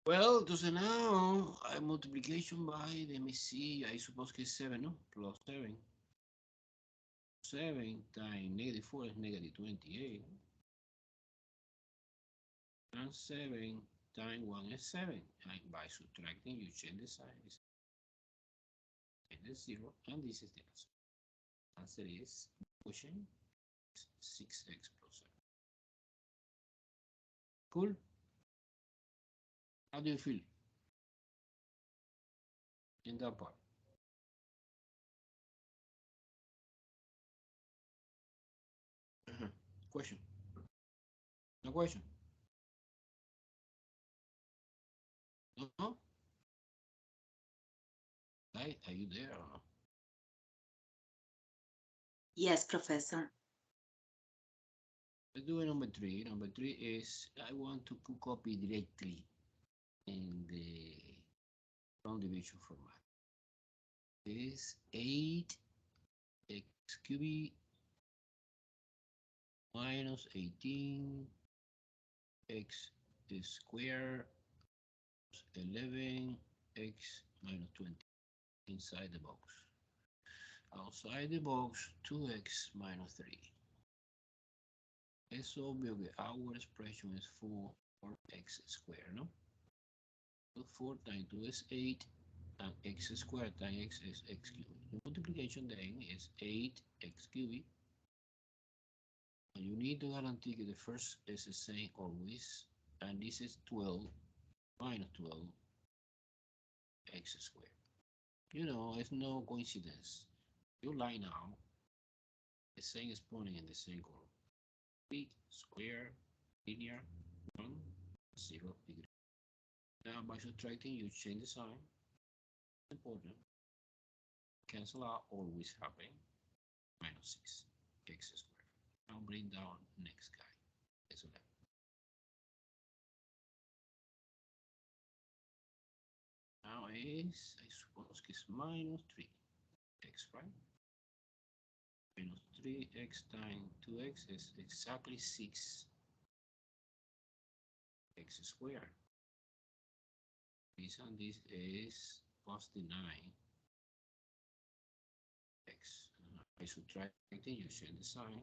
Well, entonces now, multiplication by, let me see, I suppose que es 7, no? Plus 7. 7 times negative 4 is negative 28. And 7 times 1 is 7. And by subtracting, you change the sign. And it's 0. And this is the answer. Answer is question 6x plus 7. Cool? How do you feel in that part? Question? No question? No? Hey, are you there or no? Yes, Professor. Let's do number 3. Number 3 is I want to copy directly in the long division format. Is 8x cubic minus 18 x squared 11 x minus 20 inside the box. Outside the box, 2x minus 3. Es obvio que our expression is 4x squared, no? So 4 times 2 is 8, and x squared times x is x cubed. The multiplication then is 8x cubed. And you need to guarantee that the first is the same always, and this is 12 minus 12 x squared. You know, it's no coincidence. You line out the same exponent in the same column. 3 square linear 1 0 degree. Now by subtracting you change the sign. Important. Cancel out always happen. Minus 6 x squared. Now bring down next guy. It's 11. Now is I suppose it's minus 3x, right? Minus 3x times 2x is exactly 6x squared. This and this is positive 9x. By subtracting, you change the sign.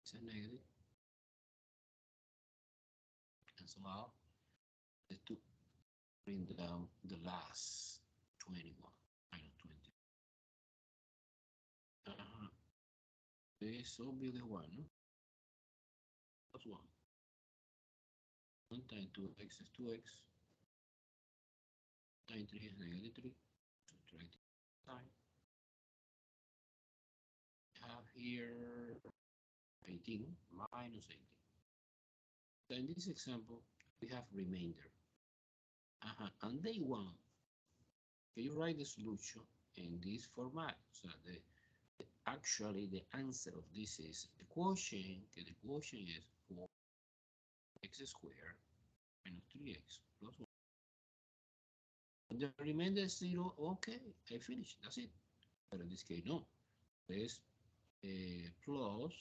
It's a negative. Cancel out. The 2. Bring down the last 21. Minus 20. This will be the 1. No? Plus 1. 1 times 2x is 2x. Times 3 is negative 3. Subtract sign. Have here 18 minus 18. So in this example, we have remainder. And they want, can you write the solution in this format? So actually the answer of this is the quotient, okay, the quotient is 4x squared minus 3x plus 1. The remainder is 0, okay, I finished, that's it. But in this case, no. There's plus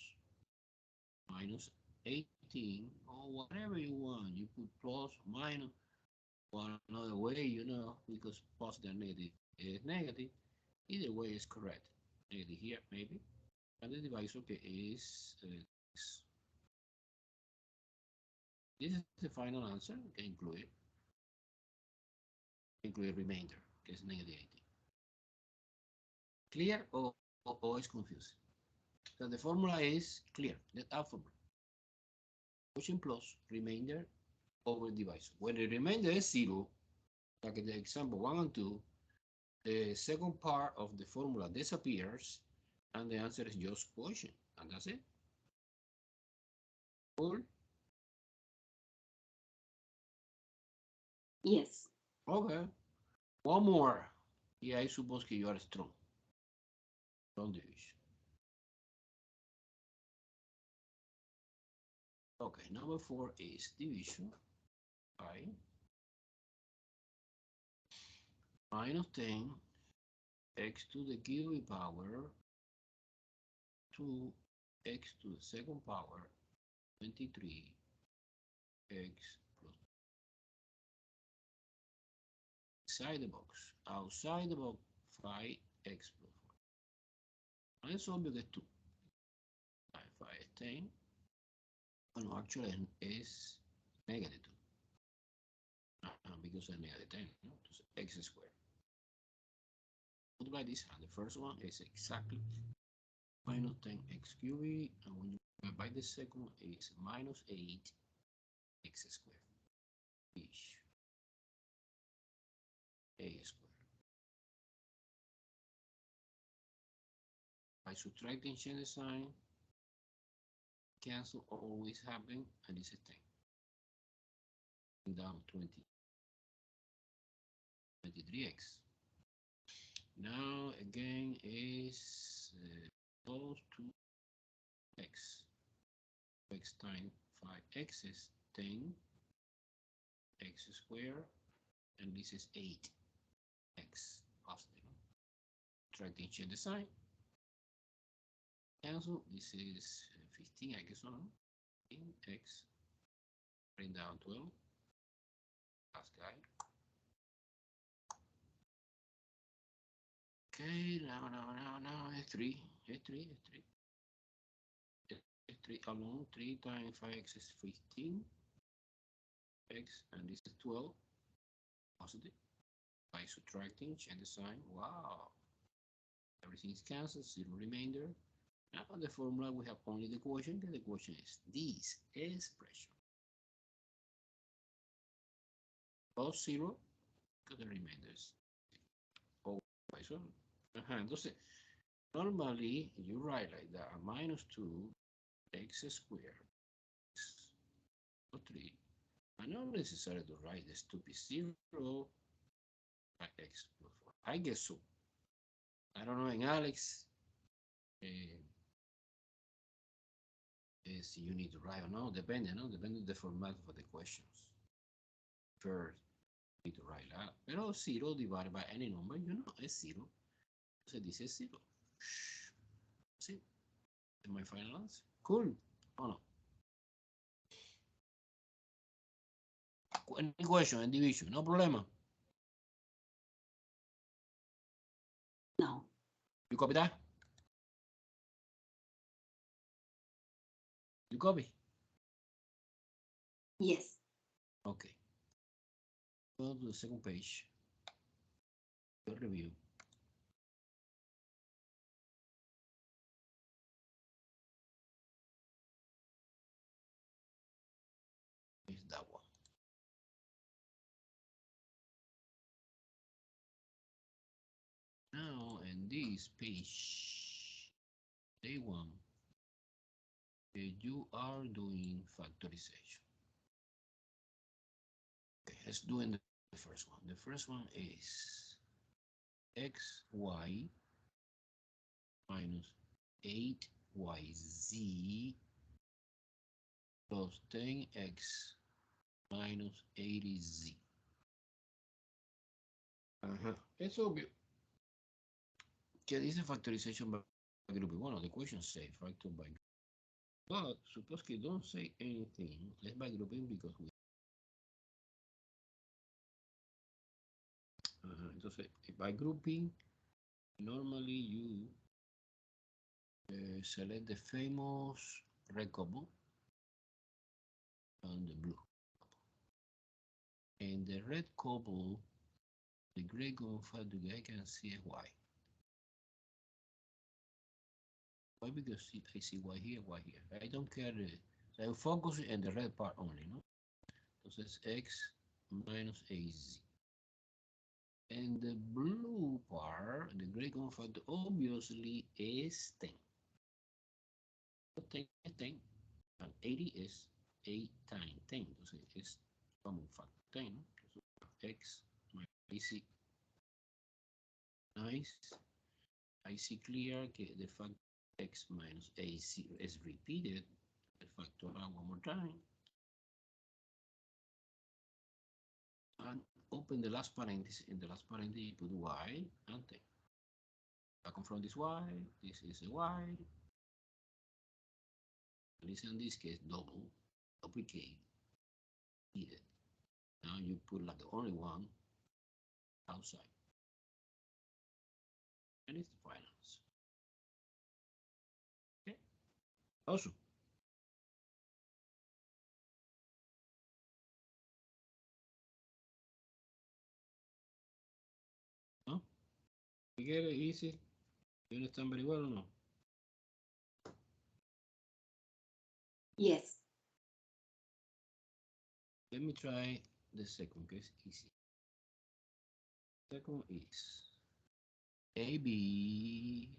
minus 18 or whatever you want. You put plus, minus, one another way, you know, because positive and negative is negative. Either way is correct. Negative here, maybe. And the divisor is this is the final answer. You can include remainder, que es negative 18. Clear or is confusing? So the formula is clear. That's our formula. Quotient plus remainder over divisor. When the remainder is 0, like in the example 1 and 2, the second part of the formula disappears, and the answer is just quotient, and that's it. Cool? Yes. Okay. One more. Yeah, I suppose you are strong. Strong division. Okay, number 4 is division by minus 10 x to the cubic power 2 x to the second power 23 x plus inside the box. Outside the box, 5x plus 4. And it's obvious that 2 times 5 is 10. Well, actually, it's negative 2. Because it's negative 10, no? So x squared. Multiply this, and the first one is exactly minus 10x cubed, and when you divide the second one, it's minus 8x squared, each a squared. By subtracting, change the sign, cancel always happen, and this is 10. Down 23x. Now again is close to x. X times 5x is 10 x squared, and this is 8x positive. Subtracting, change the sign, cancel. This is 15, I guess, so 15x, bring down 12. Last guy. Okay, now it's 3. It's 3. It's 3 alone. 3 times 5x is 15 x, and this is 12 positive. By subtracting, change the sign. Wow, everything is cancelled, 0 remainder. Now the formula, we have only the quotient, and the quotient is this expression. Both 0, because the remainder is always 1. Entonces, normally you write like that, minus 2x squared or 3. And not necessary to write the stupid 0 by x plus 4. I guess so. I don't know, and Alex, is you need to write or no, depending on the format for the questions. First, you need to write that. Pero 0 divided by any number, you know, it's 0. So this is 0. See, my final answer. Cool. Oh no. Any question and division, no problema. No. You copy that? You copy? Yes. Okay. Go to the second page. Your review. Is that one. Now, in this page, day 1, you are doing factorization. Okay, let's do the first one. The first one is xy minus 8yz plus 10x minus 80z. It's obvious. ¿Qué dice factorization by grouping? Bueno, the question says factor by grouping. But suppose que don't say anything. Let's by grouping because we. Entonces, by grouping, normally you select the famous red couple and the blue couple. And the red couple, the gray going further, I can see why. Why? Because I see why here, why here. I don't care. I focus on the red part only, no? Entonces, x minus az. And the blue part, the gray going further, obviously is 10. 10 is 10, and 80 is 8 times 10. Entonces, es common factor 10, ¿no? X minus AC. Nice. I see clear que the fact x minus AC is repeated. The factor one more time. And open the last parenthesis. In the last parenthesis, you put y and 10. I confront this y. This is a y. This in this case double, duplicate. Now you put like the only one. outside. And it's the final answer. Okay. Also, no? You get it easy? You understand very well or no? Yes. Let me try the second case easy. Second is AB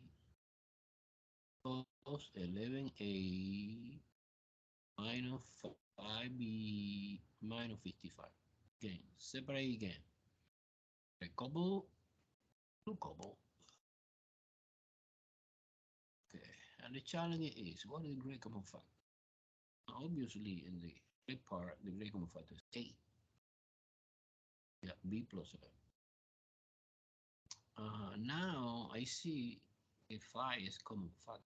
plus 11A minus 5B minus 55. Again, separate again. A couple, two couple. Okay, and the challenge is what is the great common factor? Obviously, in the great part, the great common factor is A. Yeah, B plus 11. Now I see a 5 is common factor.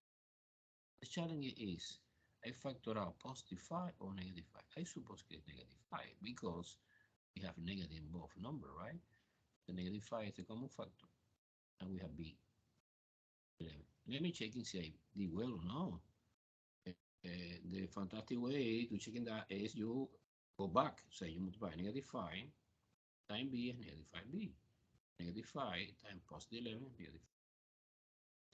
The challenge is I factor out positive 5 or negative 5. I suppose it's negative 5 because we have negative in both numbers, right? The negative 5 is a common factor, and we have B. 11. Let me check and see I did well or no. The fantastic way to checking that is you go back. So you multiply negative 5 times B is negative 5B. Negative 5 times positive 11 is negative 5.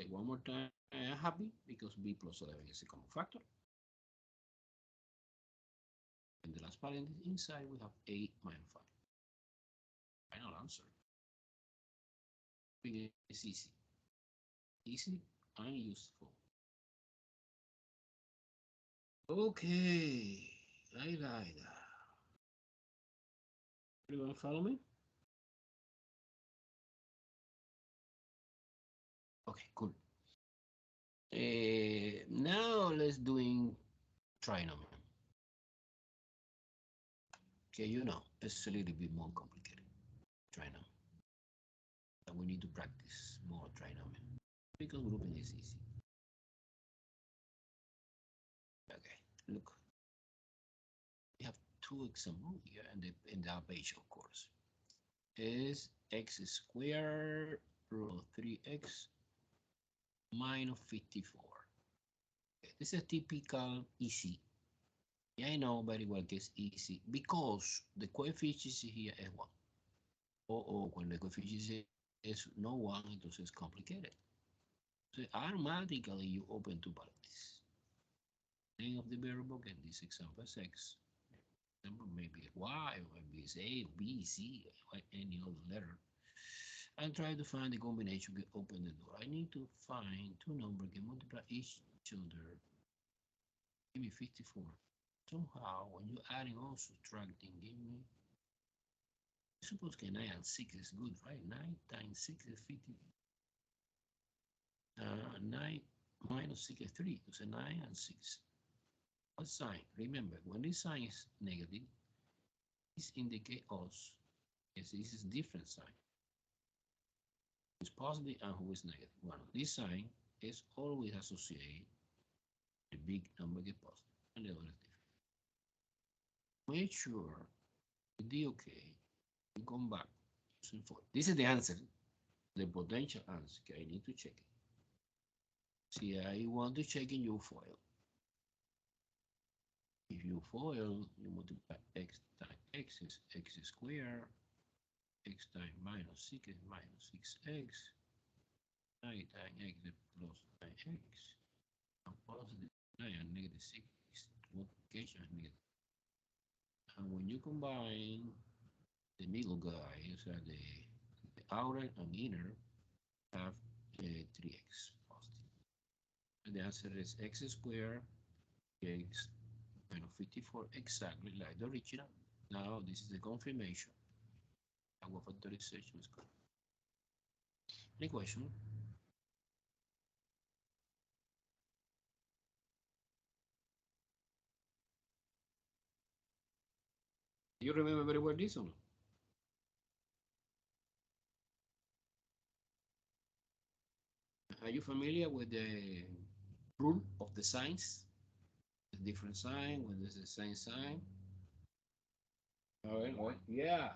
Okay, one more time. I'm happy because B plus 11 is a common factor. And the last part inside we have 8 minus 5. Final answer. It's easy. Easy and useful. Okay, I like that. Everyone follow me? Okay, cool. Now let's doing trinomial. Okay, you know, it's a little bit more complicated. Trinomial. And we need to practice more trinomial because grouping is easy. Okay, look. We have two examples here in that page, of course. Is x squared plus 3x minus 54. Okay, this is a typical easy. Yeah, I know very well que es easy because the coefficient here is 1. O cuando el coefficient is no 1, entonces es complicated. So automatically you open two parentheses. Name of the variable, in this example is x. Example maybe y, or maybe it's a, b, c, or any other letter. And try to find the combination that open the door. I need to find two numbers that multiply each other. Give me 54. Somehow, when you're adding or subtracting, give me. I suppose 9 and 6 is good, right? 9 times 6 is 50. 9 minus 6 is 3. So 9 and 6. What sign? Remember, when this sign is negative, this indicates us. Yes, this is different sign. Who is positive and who is negative. One of this sign is always associated with the big number get positive and the other is different. Make sure you do okay. You come back. This is the answer, the potential answer. Okay, I need to check it. See, I want to check in your foil. If you foil, you multiply x times x is x squared, x times minus 6 is minus 6x, 9 times x is plus 9x, and positive 9 and negative 6 is multiplication is negative. And when you combine the middle guys, the outer and inner, have 3x positive. And the answer is x squared, x minus 54, exactly like the original. Now this is the confirmation. Our factorization is correct. Any question? You remember very well this one? Are you familiar with the rule of the signs? The different sign, when there's the same sign. All right, yeah.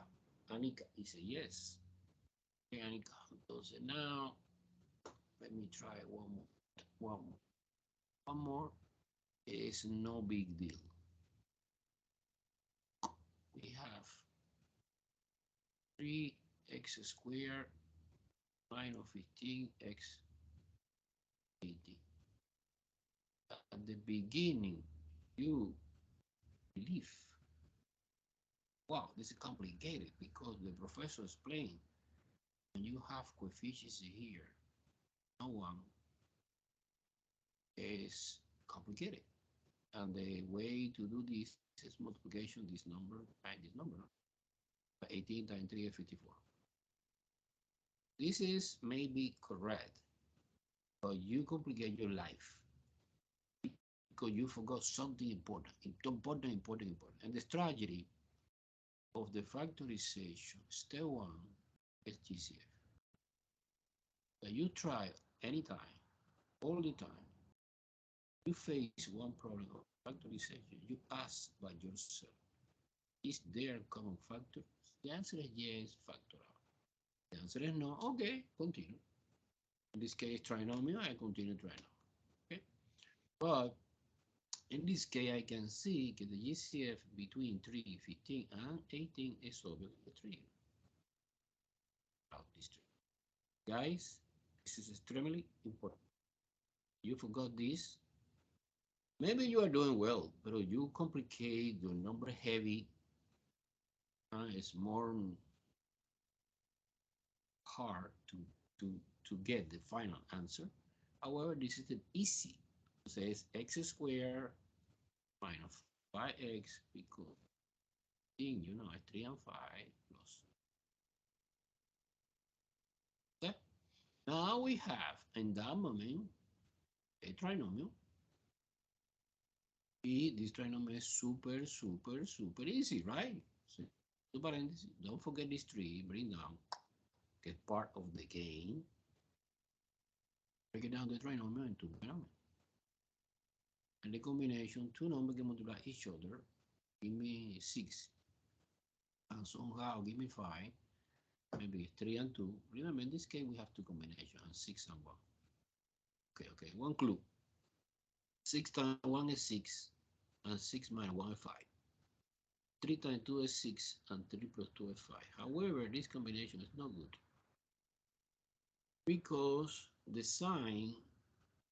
Anika is a yes. And those. And now let me try one more. It's no big deal. We have 3x squared minus 15x 80. At the beginning, you believe, wow, this is complicated because the professor explained when you have coefficients here, no one is complicated. And the way to do this is multiplication this number times this number. 18 times 3 is 54. This is maybe correct, but you complicate your life because you forgot something important. And the strategy of the factorization, step one, is GCF. That you try anytime, all the time, you face one problem of factorization, you ask by yourself, is there a common factor? The answer is yes, factor out. The answer is no, okay, continue. In this case, trinomial, I continue trinomial, okay? But in this case, I can see that the GCF between 3, 15, and 18 is obviously 3. Out this 3. Guys, this is extremely important. You forgot this. Maybe you are doing well, but you complicate your number heavy. It's more hard to get the final answer. However, this is an easy. It says x squared minus 5x equals, you know, 3 and 5 plus. Okay. Now we have, in that moment, a trinomial. This trinomial is super easy, right? So, parentheses, don't forget this 3, bring down, get part of the game. Break it down the trinomial into binomial. And the combination, two numbers can multiply each other, give me 6. And somehow give me 5, maybe 3 and 2. Remember, in this case, we have two combinations, 6 and 1. Okay, one clue. 6 times 1 is 6, and 6 minus 1 is 5. 3 times 2 is 6, and 3 plus 2 is 5. However, this combination is not good because the sign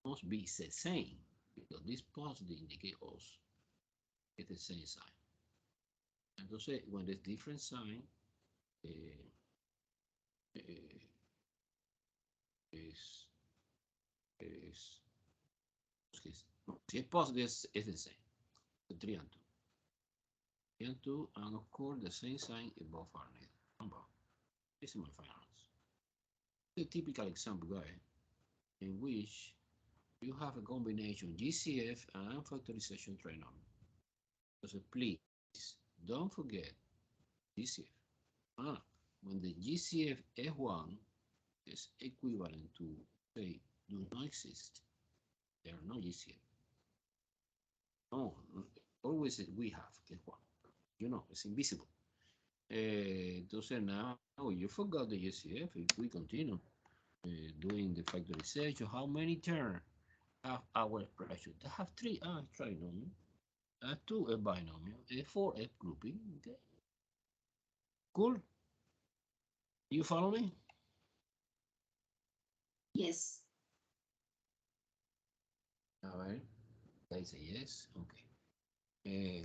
must be the same, because this positive indicates also it's the same sign. Entonces, when there's different sign, si es positive, it's the same. The 3 and 2. 3 and 2, and of course, the same sign if both are negative. This is my final answer. A typical example, guys, in which you have a combination GCF and factorization trinomial. So please don't forget GCF. When the GCF S1 is equivalent to, say, do not exist, there are no GCF. No, always we have S1. You know, it's invisible. Entonces now you forgot the GCF. If we continue doing the factorization, how many terms have our expression? They have 3 trinomial, 2 a binomial, 4 a grouping. Okay, cool. You follow me? Yes. All right. I say yes. Okay.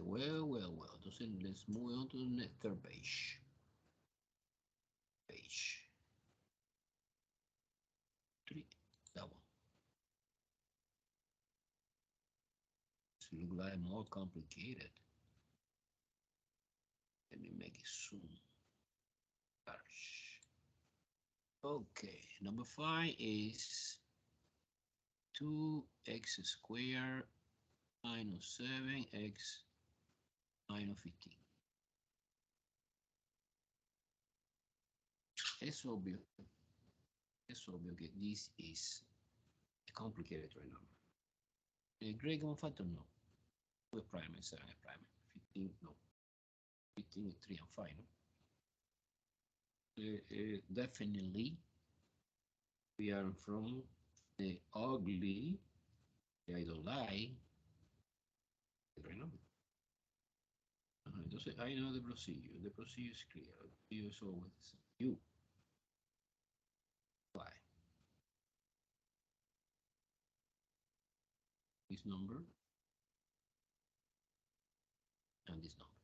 Well. Entonces let's move on to the next third page. Page 3. That one. It looks like more complicated. Let me make it zoom. Okay, number 5 is 2x squared minus 7x minus 15. It's obvious that this is a complicated trinomial. A great common factor, no. 2 is prime and 7 is prime. 15, no. 15 is 3 and 5, no? Definitely, we are from the ugly, I don't like, right now. Entonces, I know the procedure. The procedure is clear. The procedure is always you apply this number and this number.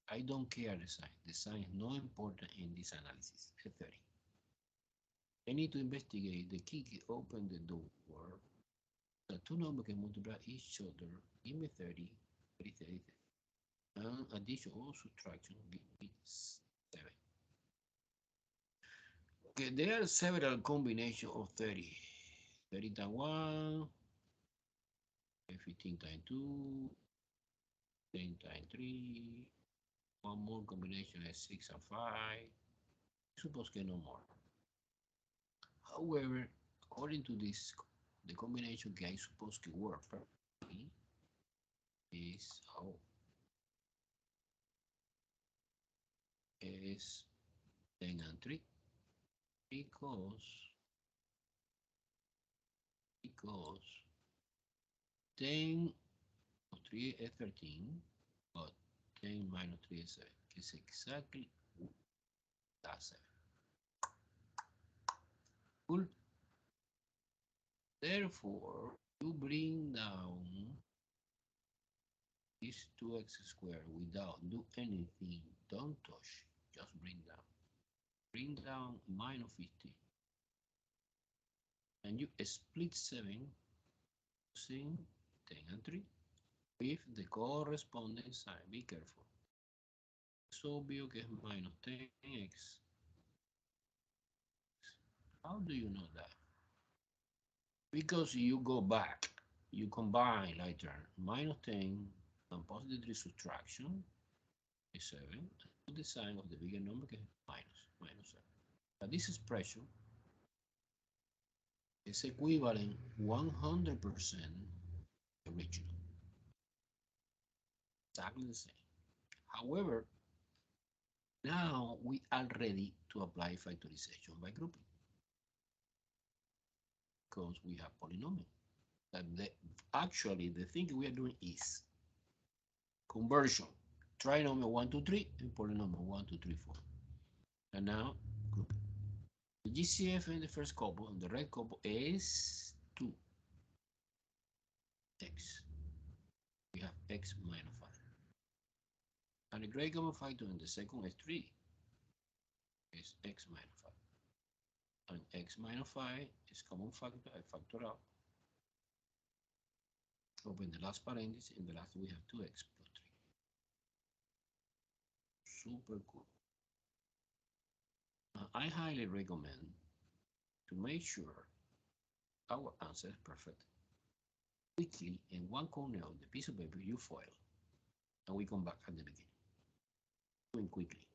I don't care the sign. The sign is not important in this analysis. 30. I need to investigate the key open the door. The two numbers can multiply each other. Give me 30, 30, 30. And addition or subtraction give me 7. Okay, there are several combinations of 30. 30 times 1, 15 times 2, 10 times 3. One more combination is 6 and 5. Suppose que no more. However, according to this, the combination que I suppose to work perfectly is is 10 and 3 because 10 plus 3 is 13, but 10 minus 3 is 7. It's exactly that 7. Cool. Therefore, you bring down this 2x squared without do anything. Don't touch. Just bring down. Bring down minus 15. And you split 7 using 10 and 3 with the corresponding sign. Be careful. Es obvio que es minus 10x. How do you know that? Because you go back, you combine later minus 10 and positive 3 subtraction is 7, and put the sign of the bigger number que es minus 7. But this expression is equivalent 100% original. Exactly the same. However, now we are ready to apply factorization by grouping because we have polynomial. Actually, the thing we are doing is conversion. Trinomial 1, 2, 3 and polynomial 1, 2, 3, 4. And now grouping. The GCF in the first couple and the red couple is 2x. We have x minus 5. And the gray common factor in the second is 3. Is x minus 5. And x minus 5 is common factor. I factor out. Open the last parenthesis. In the last we have 2x plus 3. Super cool. I highly recommend to make sure our answer is perfect. Quickly, in one corner of the piece of paper, you foil. And we come back at the beginning. Doing quickly.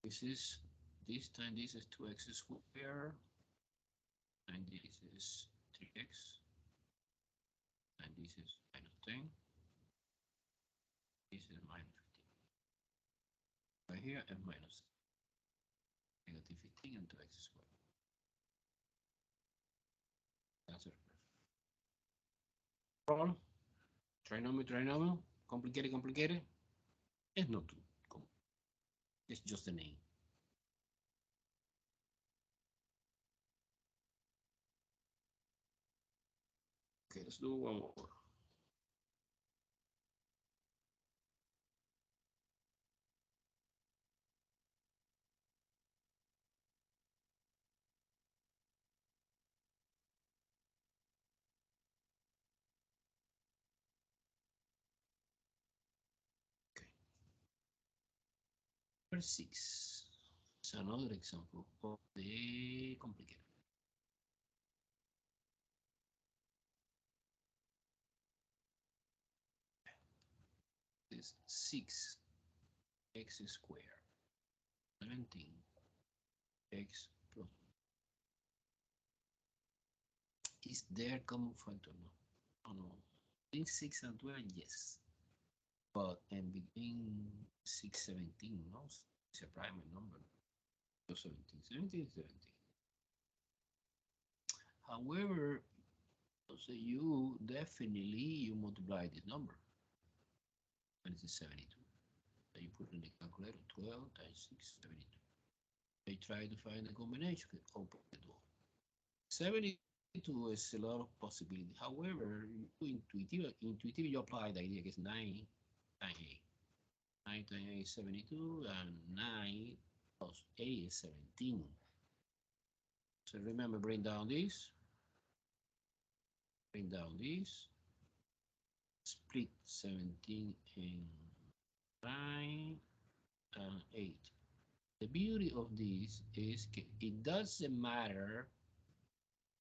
This time this is 2x squared. And this is 3x. And this is minus 10. This is minus 15. Right here and minus negative 15 and 2x squared. That's it. Problem. Trinomial. Complicated. It's not too complicated. It's just a name. Okay, let's do one more. Okay. Number 6 is another example of the complicated. This 6x squared 17x plus. Is there common factor? No. Between 6 and 12, yes. But in between 6, 17, no. It's a prime number. So 17, 17, 17. However, so you definitely you multiply this number, and it's 72. So you put in the calculator 12 times 6, 72. They try to find the combination, open the door. 72 is a lot of possibility. However, intuitive you apply the idea is 9 times 8. 9 times 8 is 72, and 9 plus 8 is 17. So remember, bring down this, split 17 in 9 and 8. The beauty of this is it doesn't matter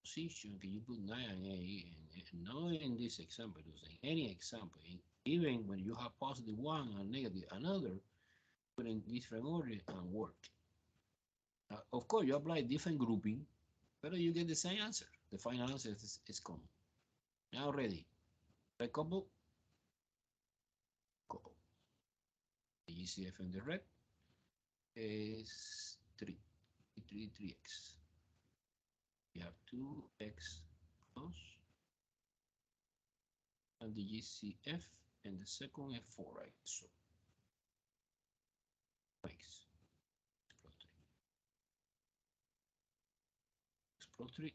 position. Can you put 9 and 8? And not in this example, in any example, even when you have positive one and negative another, put in different order and work. Of course, you apply different grouping, but you get the same answer. The final answer is common. Now ready. Red couple. Couple. The GCF in the red is 3. 3x. We have 2x plus, and the GCF and the second is 4, right? So x plus 3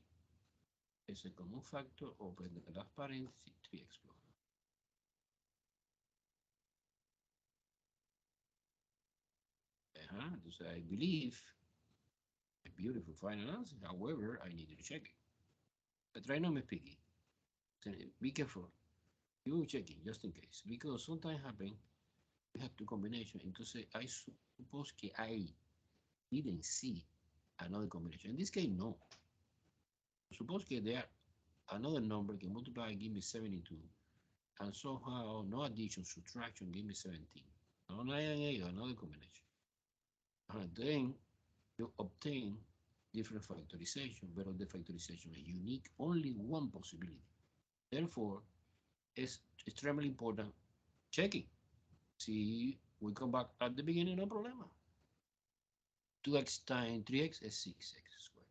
is a common factor over the last parenthesis 3x plus. So I believe a beautiful final answer. However, I need to check it. But right now I'm speaking. So be careful. You checking just in case, because sometimes happen. We have two combinations. Entonces, I suppose que I didn't see another combination. In this case, no. Suppose que there another number can multiply and give me 72, and somehow no addition, subtraction give me 17. No 9 and 8, another combination. And then you obtain different factorization, but the factorization is unique, only one possibility. Therefore, it's extremely important checking. See, we come back at the beginning, no problem. 2x times 3x is 6x squared.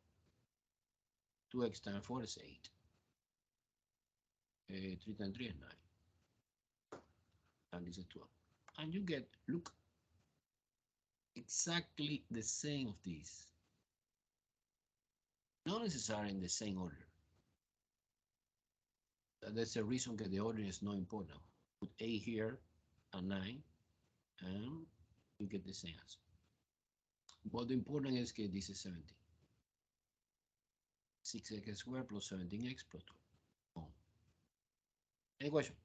2x times 4 is 8. 3 times 3 is 9. And this is 12. And you get, look, exactly the same of these. Not necessarily in the same order. That's a reason that the order is not important. Put 8 here and 9, and you get the same answer. But the important is that this is 17. 6x squared plus 17x plus 12. Boom. Any question?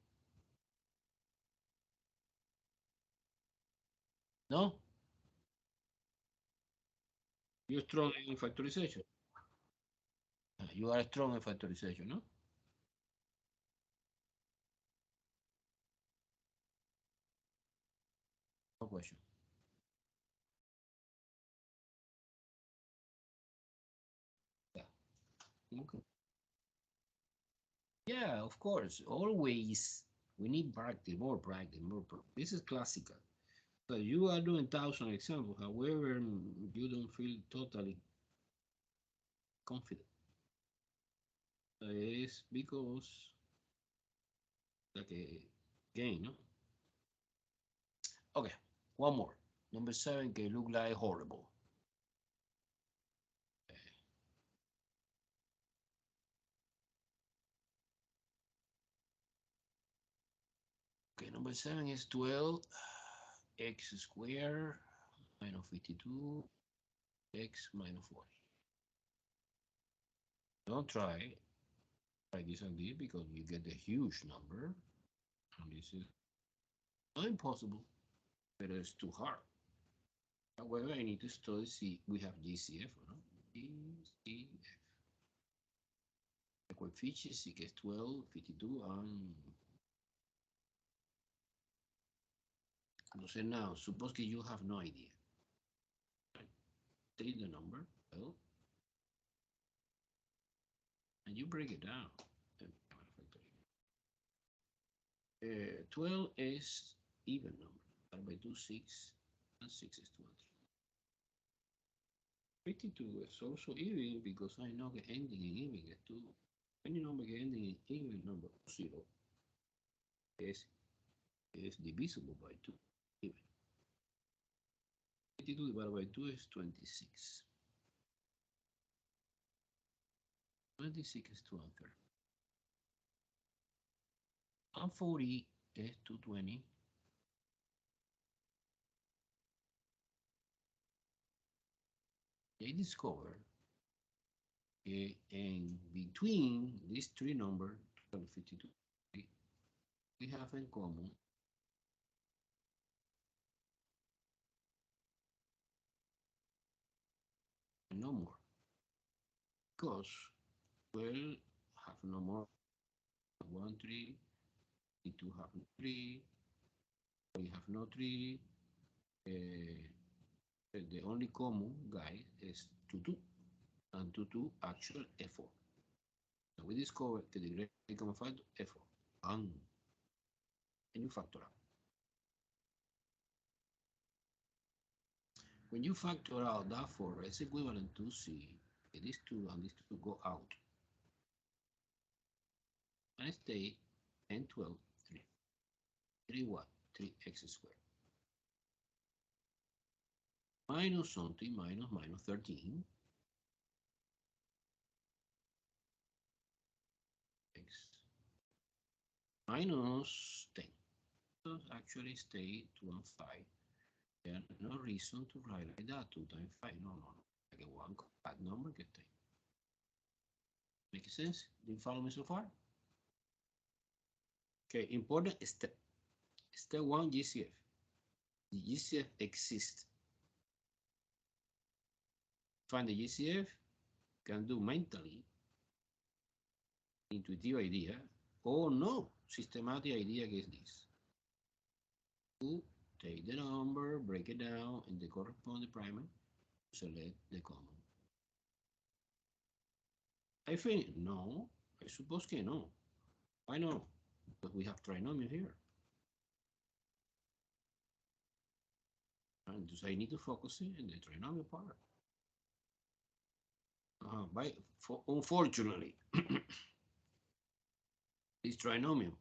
No? You're strong in factorization. You are strong in factorization, no? No question. Yeah. Okay. Yeah, of course. Always we need practice, more practice, more practice. This is classical. So you are doing 1,000 examples, however, you don't feel totally confident. It's because like a game, no? Okay, one more. Number 7 can look like horrible. Okay, number 7 is 12 x squared minus 52 x minus 40. Don't try this and this because you get a huge number. And this is not impossible, but it's too hard. However, I need to study, see, we have GCF, no? GCF. The coefficients, it gets 12, 52, and so now, suppose that you have no idea. Take the number, well, and you break it down. 12 is even number. 5 by 2, 6, and 6 is 23. 52 is also even because I know the ending in even is 2. Any number ending in even number 0 is, is divisible by 2. Even. 52 divided by 2 is 26. 26 is 2 and 30. And 40 is 220. They discover in between these three numbers, 52, we have in common no more. Because, well, have no more 1, 3, 2 have no 3, we have no 3. The only common guy is 2, 2, and 2, 2 actual effort. So we discovered that the great common factor effort, and you factor out. When you factor out that 4, it's equivalent to C. These 2 and these 2 go out. And stay n 12, 3. 3 what? 3x squared. Minus something, minus 13. X minus 10. So actually stay 2 and 5. There's no reason to write like that. 2 times 5. No. Like a one compact number get 10. Make sense? Do you follow me so far? Okay, important step. Step 1, GCF. The GCF exists. Find the GCF, can do mentally, intuitive idea, or no, systematic idea is this. You take the number, break it down in the corresponding primer, select the common. I think no, I suppose que no. Why not? But we have trinomial here. And so I need to focus in the trinomial part. Unfortunately, this trinomial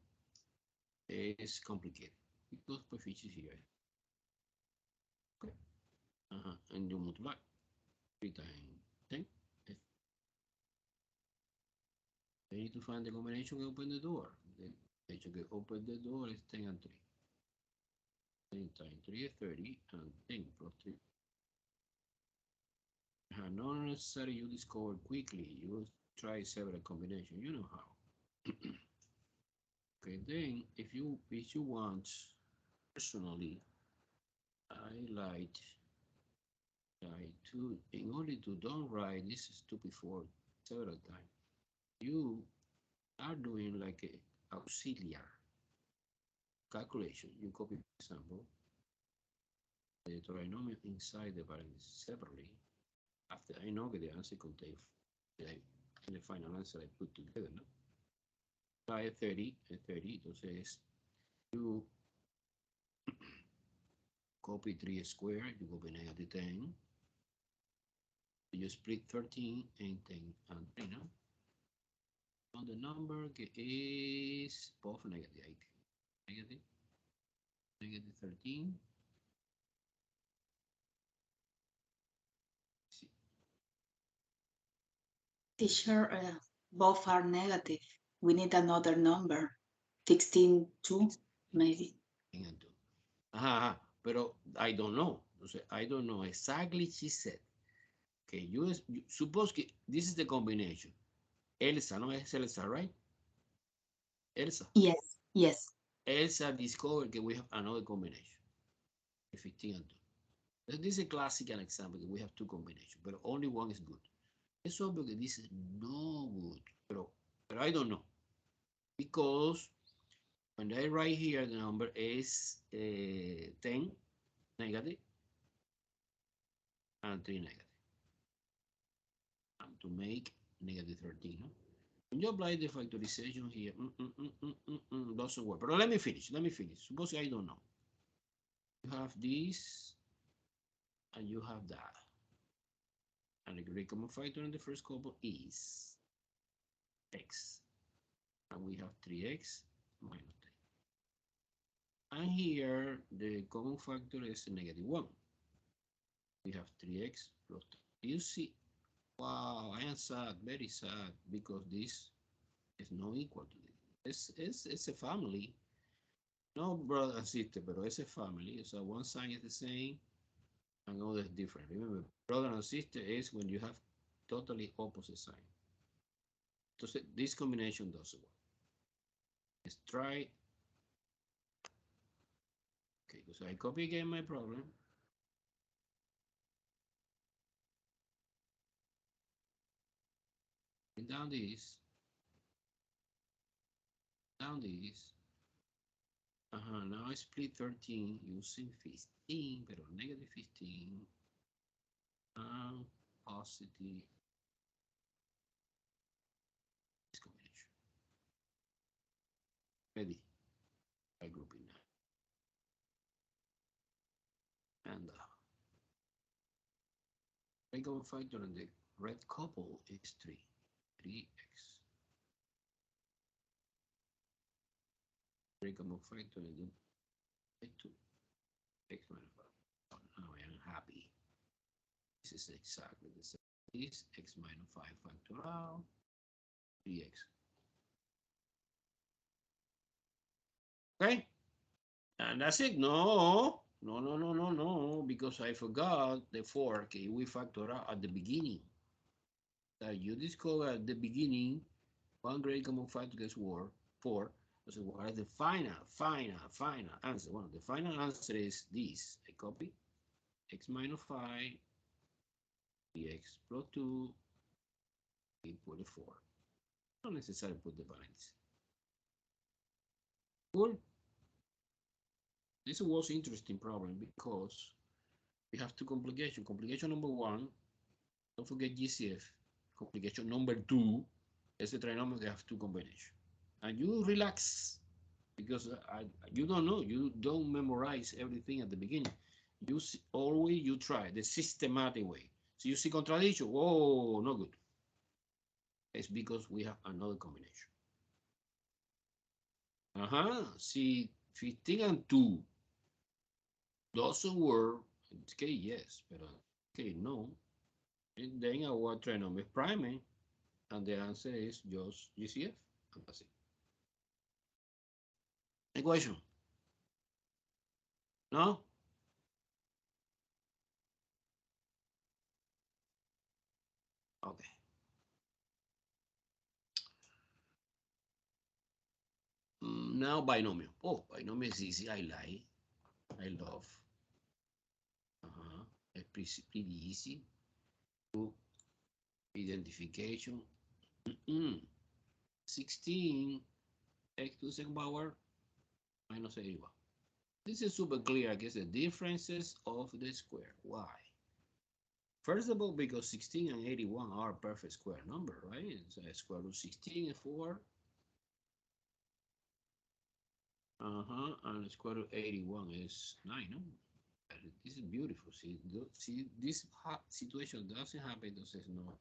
is complicated because coefficients here. Okay. And you multiply 3 times 10. I need to find the combination that open the door. The combination that open the door is 10 and 3. 10 times 3 is 30, and 10 plus 3. Not necessarily you discover quickly. You try several combinations. You know how. Okay, then if you want, personally, I like to, in order to don't write this stupid for several times, you are doing like a auxiliary calculation. You copy, for example, the trinomial inside the parentheses separately. After I know that the answer contains the final answer I put together, no? Try 30, entonces you copy 3 squared, you copy negative 10, you split 13 and 10 and 3, no? On the number is both negative, negative 13. Teacher, both are negative. We need another number. 16, 2, maybe. Pero I don't know. I don't know exactly, she said. Okay, you suppose this is the combination. Elsa, no es Elsa, right? Elsa. Yes. Elsa discovered that we have another combination. 15 and 2. This is a classical example that we have two combinations, but only one is good. It's obvious that this is no good, but I don't know. Because when I write here, the number is 10 negative and 3 negative. And to make negative 13. No? When you apply the factorization here, doesn't work. But let me finish. Suppose I don't know. You have this and you have that. And the great common factor in the first couple is x. And we have 3x minus 10. And here, the common factor is negative 1. We have 3x plus 2. You see, wow, I am sad, very sad, because this is not equal to this. It's a family. No brother and sister, but it's a family. So one sign is the same and other is different. Remember, brother and sister is when you have totally opposite sign. So this combination doesn't work. Let's try. Okay, so I copy again my problem. And down this. Now I split 13 using 15, but negative 15 and positive this combination. Ready? By grouping now. And the common factor in the red couple is 3x. The common factor in the 2, x minus 5. Oh, now I am happy. This is exactly the same. This x minus 5 factorial, 3x. Okay? And that's it. No, because I forgot the 4. Okay, we factor out at the beginning. That you discover at the beginning, one great common factor is 4. So what is the final answer? Well, the final answer is this. I copy x minus 5, 3x plus 2, equal to 4. Not necessary to put the parentheses. Cool. This was interesting problem because we have two complications. Complication number 1, don't forget GCF. Complication number 2 is the trinomial that have two combinations. And you relax because you don't know, you don't memorize everything at the beginning. You always try the systematic way. So you see contradiction, whoa, no good. It's because we have another combination. See, 15 and 2 doesn't work. Okay, yes, but okay, no. And then our trinomial is prime, and the answer is just GCF, and that's it. Equation. No? Okay. Now binomial. Oh, binomial is easy. I like. I love. It's pretty easy. Identification. 16 x to the second power minus 81. This is super clear. I guess the differences of the square. Why? First of all, because 16 and 81 are perfect square number, right? It's a square root 16 and 4. And the square root 81 is 9, no? This is beautiful. See, this situation doesn't happen, entonces no.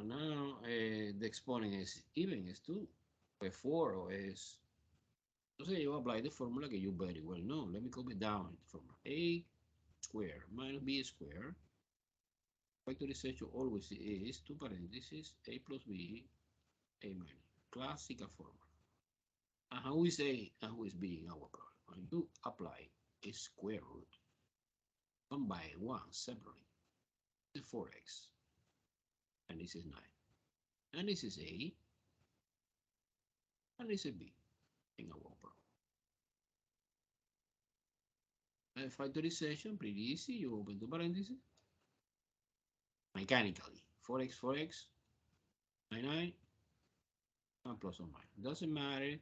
Now the exponent is even, es 2, o es 4, o es... Entonces yo apply the formula que you very well know. Let me copy down the formula. A squared minus b squared. Factorization always is, two parentheses, a plus b, a minus. Classical formula. And how is a and who is b in our problem? When you apply a square root, 1 by 1 separately, the 4x, and this is 9. And this is a, and this is b in our problem. Factorization, pretty easy. You open the parentheses. Mechanically, 4x, 9, and plus or minus. Doesn't matter.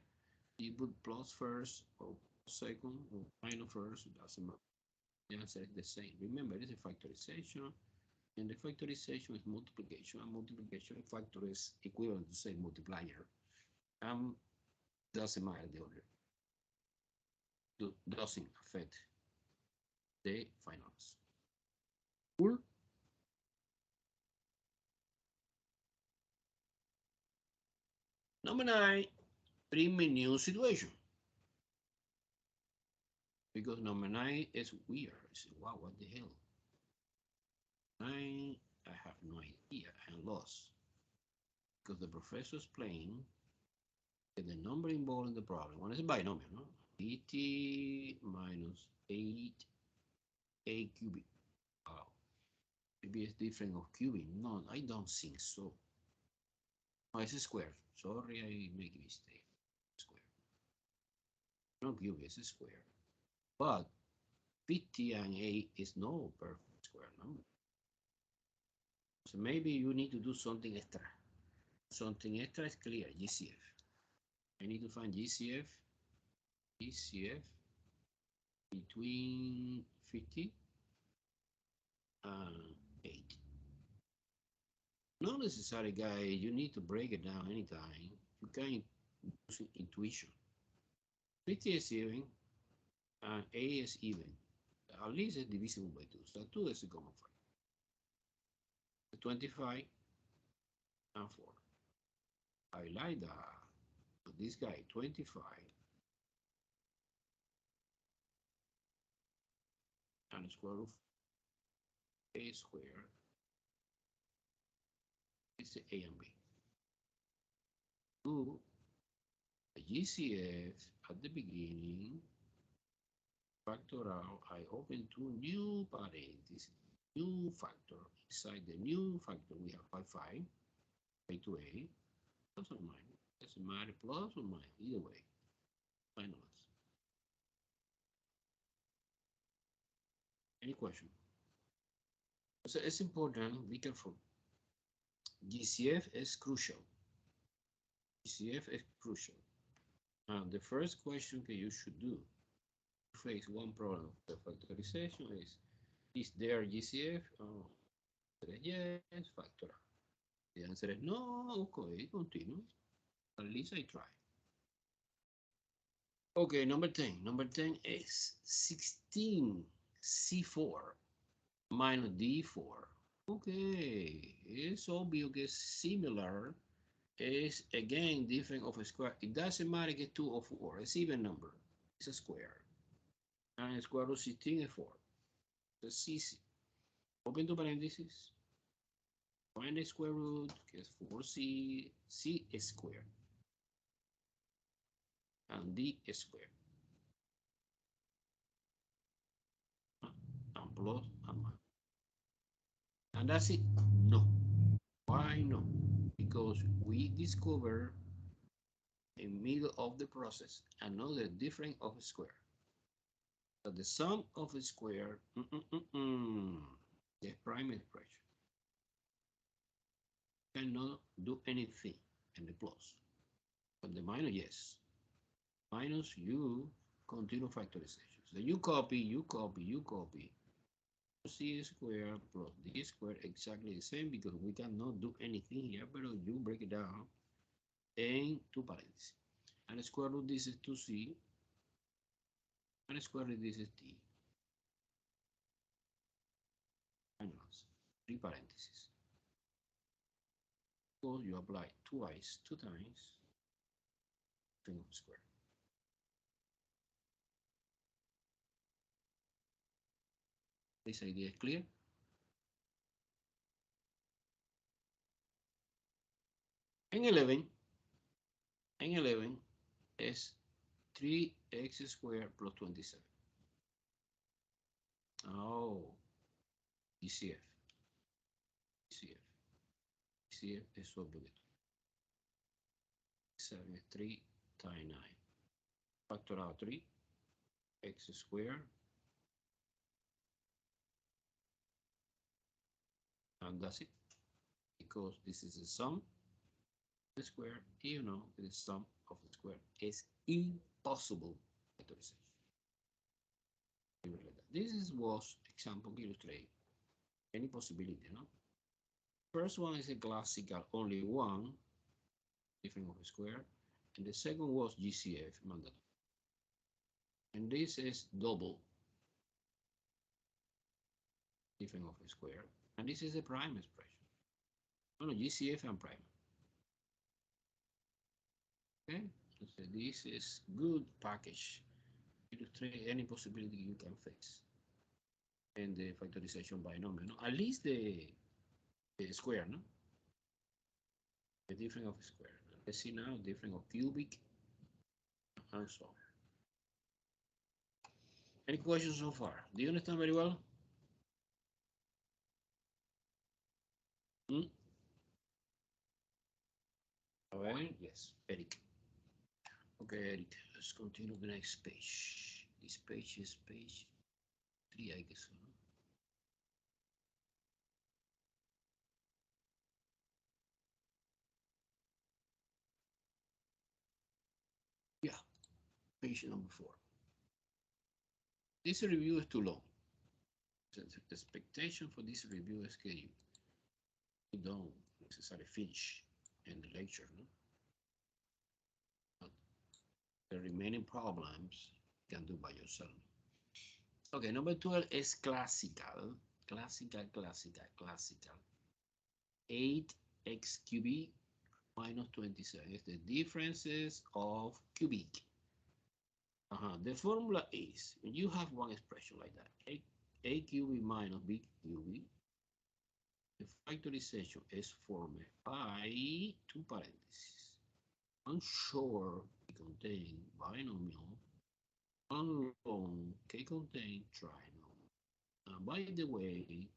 You put plus first, or second, or minus first. Doesn't matter. The answer is the same. Remember, it is a factorization. And the factorization is multiplication. And multiplication factor is equivalent to, say, multiplier. Doesn't matter the order. Doesn't affect the final answer. Cool? Number 9, bring me new situation. Because number 9 is weird. I say, wow, what the hell? 9, I have no idea. I'm lost. Because the professor explained that the number involved in the problem, one is a binomial, no? 80 minus 8a cubic. Wow. Maybe it's different of cubing. No, I don't think so. No, it's a square. Sorry, I make a mistake. Square. No cube, it's a square. But 50 and 8 is no perfect square number. So maybe you need to do something extra. Something extra is clear, GCF. I need to find GCF between 50 and 8. Not necessarily, guys, you need to break it down anytime. You can use intuition. 50 is even, and 8 is even. At least it's divisible by 2. So 2 is a common factor. 25 and 4. I like that. So this guy, 25 and square root of a squared is a and b. Do the GCF at the beginning, factor out, I open two new parentheses, new factor. Inside the new factor, we have 5, a to a, plus or minus. Doesn't matter, plus or minus, either way, minus. Any question? So it's important, be careful. GCF is crucial. GCF is crucial. And the first question that you should do to face one problem of the factorization is there GCF? Oh, yes, factor. The answer is no, okay, continue. At least I try. Okay, number 10. Number 10 is 16C4 minus D4. Okay, it's obvious que it's similar. It's again different of a square. It doesn't matter if it's 2 or 4. It's even number. It's a square. And square root 16 is 4. It's easy. Open to parentheses. Find the square root, que es 4c, c squared. And d squared. And plus and minus. And that's it? No. Why no? Because we discover in middle of the process another difference of a square. So the sum of a square, the prime expression, cannot do anything in the plus. But the minus, yes. Minus you continue factorization. So you copy, you copy, you copy. C squared plus D squared exactly the same because we cannot do anything here, but you break it down in two parentheses. And the square root this is 2C, and the square root this is D. Minus 3 parentheses. So you apply twice, 2 times, string of square. This idea is clear? En 11 is 3x squared plus 27. Oh, ECF. ECF is so big. 7 is 3 times 9. Factor out 3, x squared, and that's it. Because this is the sum of the square, you know, the sum of the square is impossible factorization. This was example to illustrate any possibility, no? First one is a classical, only one difference of a square, and the second was GCF mandatory. And this is double difference of a square, and this is a prime expression. No, GCF and prime. Okay, so this is good package. Illustrate any possibility you can face in the factorization binomial. No? At least the square, no? The difference of square. Let's see now difference of cubic and so on. Any questions so far? Do you understand very well? Hmm? All right, yes, Eric. Okay, Eric, let's continue the next page. This page is page 3, I guess. No? Yeah, page number 4. This review is too long. The expectation for this review is that you don't necessarily finish in the lecture, no? But the remaining problems you can do by yourself. Okay, number 12 is classical. Classical. 8x cubic minus 27 is the differences of cubic. The formula is, when you have one expression like that, a cubic minus b cubic, the factorization is formed by two parentheses. One short contain binomial, one long contain trinomial. And by the way,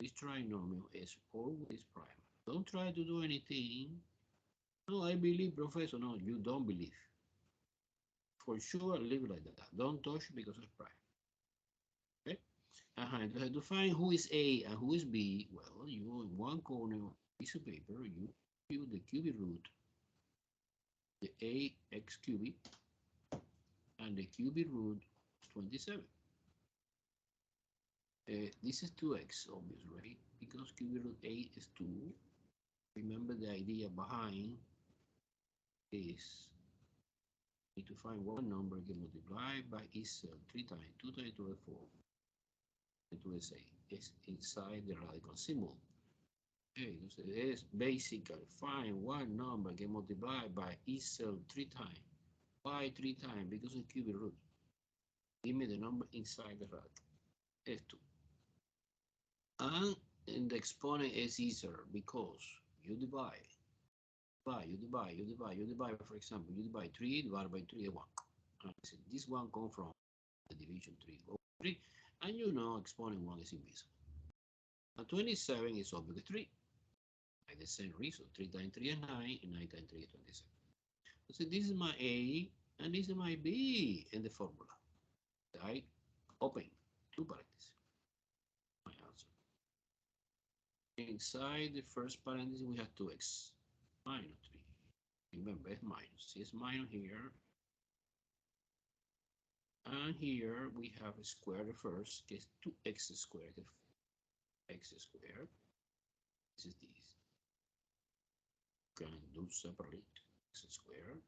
this trinomial is always prime. Don't try to do anything. No, I believe, professor. No, you don't believe. For sure, live like that. Don't touch because it's prime. Okay? Entonces, to find who is A and who is B, well, you in one corner of a piece of paper, you put the cubic root, the ax cubic, and the cubic root 27. This is 2x, obviously, right? Because cubic root 8 is 2. Remember the idea behind is need to find one number get multiplied by itself 3 times. 2 times 2 is 4. And 2 is 8. It's inside the radical symbol. Okay, so it is basically find one number get multiplied by itself 3 times. Why 3 times? Because of cubic root. Give me the number inside the radical. It's 2. And in the exponent is easier because you divide. You divide, for example, you divide 3 divided by 3 is 1. This one comes from the division 3 over 3, and you know exponent 1 is invisible. And 27 is obviously 3. By the same reason, 3 times 3 is 9, and 9 times 3 is 27. So this is my A, and this is my B in the formula. I open two parentheses. My answer. Inside the first parenthesis, we have 2x minus 3. Remember, it's minus. It's minus here. And here we have a square first, it's 2x squared, x squared. This is this. Can do separately. X squared,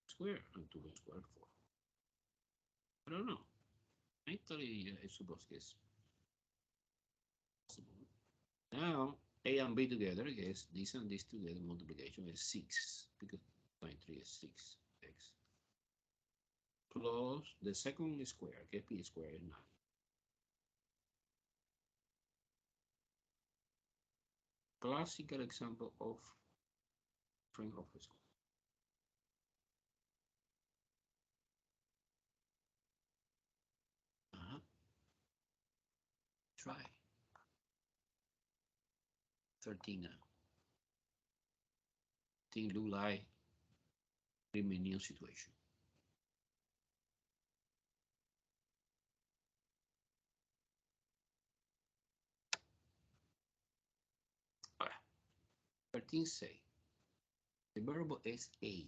square, and 2 squared 4. I don't know. Actually, I suppose it's possible. Now, A and B together, yes, this and this together, multiplication is 6, because 3 is 6x. Plus the second square, P squared is 9. Classical example of friend of a square. Try 13 now. Thing look like a new situation. Alright. 13 say the variable is a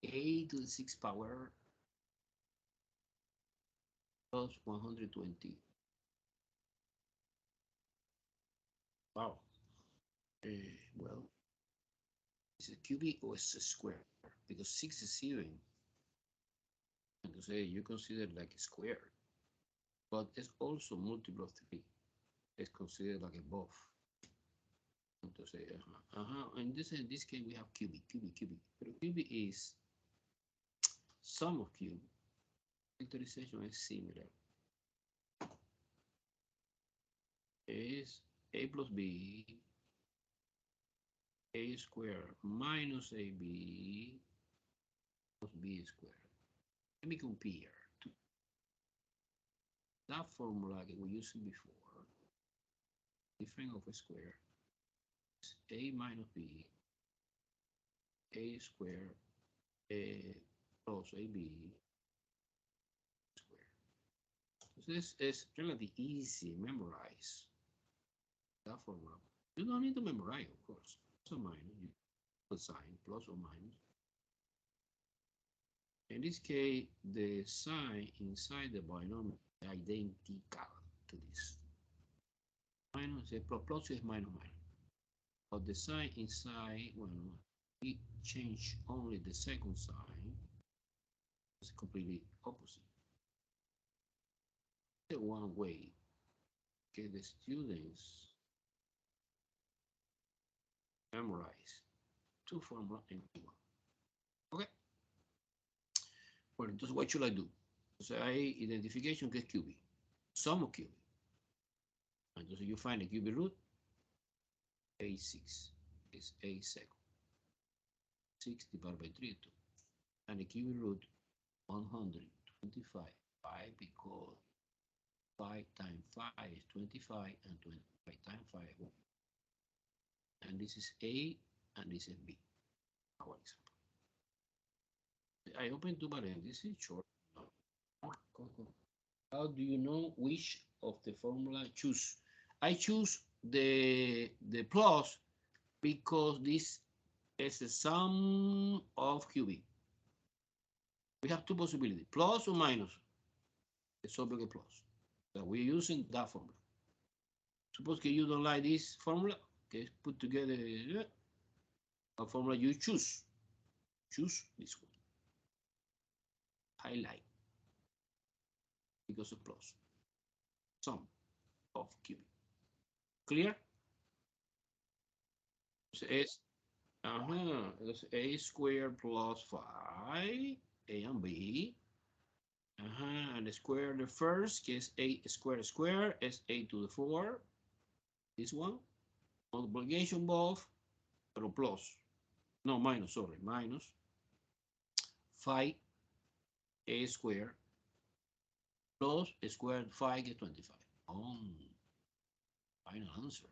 to the 6th power plus 120. Wow. Well, is it cubic or is it square? Because 6 is even. And to say you consider like a square, but it's also multiple of 3. It's considered like a both. Entonces, in this case we have cubic. Pero cubic is sum of cube. Factorization is similar. Is a plus b, a squared minus ab plus b squared. Let me compare to that formula that we used before. Difference of a square is a minus b, a squared plus ab squared. So this is relatively easy to memorize that formula. You don't need to memorize, of course. Plus or minus, you put sign, plus or minus. In this case, the sign inside the binomial is identical to this. Minus, plus is minus minus. But the sign inside, well, we change only the second sign. It's completely opposite. The one way to get the students memorize two formulas in one. Okay. Bueno, entonces, what should I do? Entonces, hay identification que es cubic, sum of cubic. Entonces, you find the cubic root, a6 is a second. 6 divided by 3, 2. And the cubic root, 125. Why? Because 5 times 5 is 25, and 25 times 5 is 1. And this is A, and this is B. Our example. I open two variables. This is short. How do you know which of the formula choose? I choose the plus because this is a sum of cubic. We have two possibilities, plus or minus. It's obviously plus. So we're using that formula. Suppose you don't like this formula, okay, put together a formula you choose. Choose this one. Highlight because of plus. Sum of cubic. Clear? So it's a squared plus 5, a and b. And the square the first is a square is a to the 4. This one. Multiplication both, pero plus. No, minus, sorry, minus 5 a squared plus a squared 5 is 25. Final answer.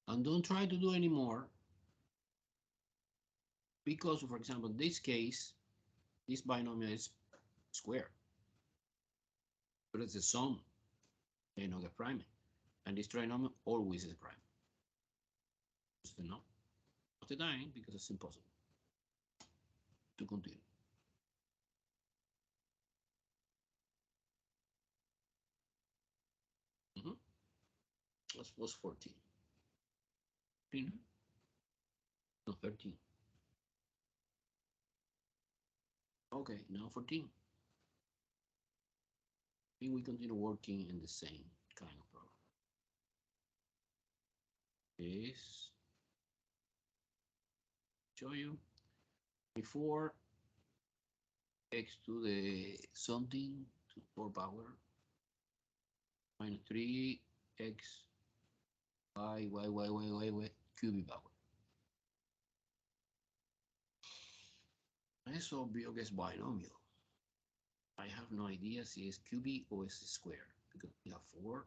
And don't try to do any more because, for example, in this case, this binomial is square, but it's a sum, you know, the prime, and this trinomial always is a prime. Just no, not the time because it's impossible to continue. That was 14. 13? No, 13. Okay, now 14. I think we continue working in the same kind of problem. This show you before x to the something to 4 power minus 3x y cubic power. Es obvio que es binomial. I have no idea si es cubic or es square because we have 4.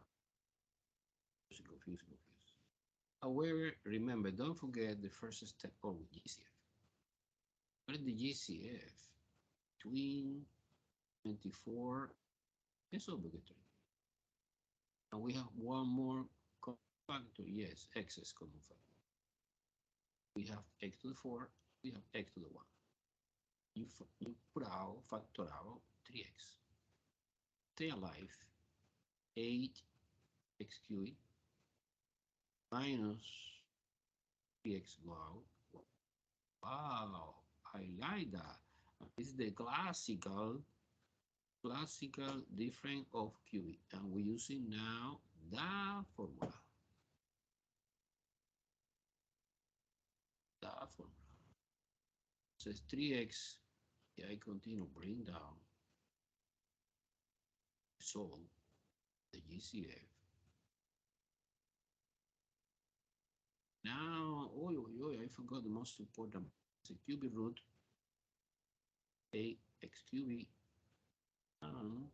Confused. However, remember, don't forget the first step of GCF. What is the GCF? Between 24 is obligatory. And we have one more common factor. Yes, x is common factor. We have x to the 4, we have x to the 1. You put out, factor out 3x. Stay alive, 8x cubed minus 3x go out. Wow, I like that. This is the classical difference of cubic, and we're using now that formula. that formula. Says 3x, I continue bring down, solve the GCF. Now, I forgot the most important. It's a cubic root, a x cubic, and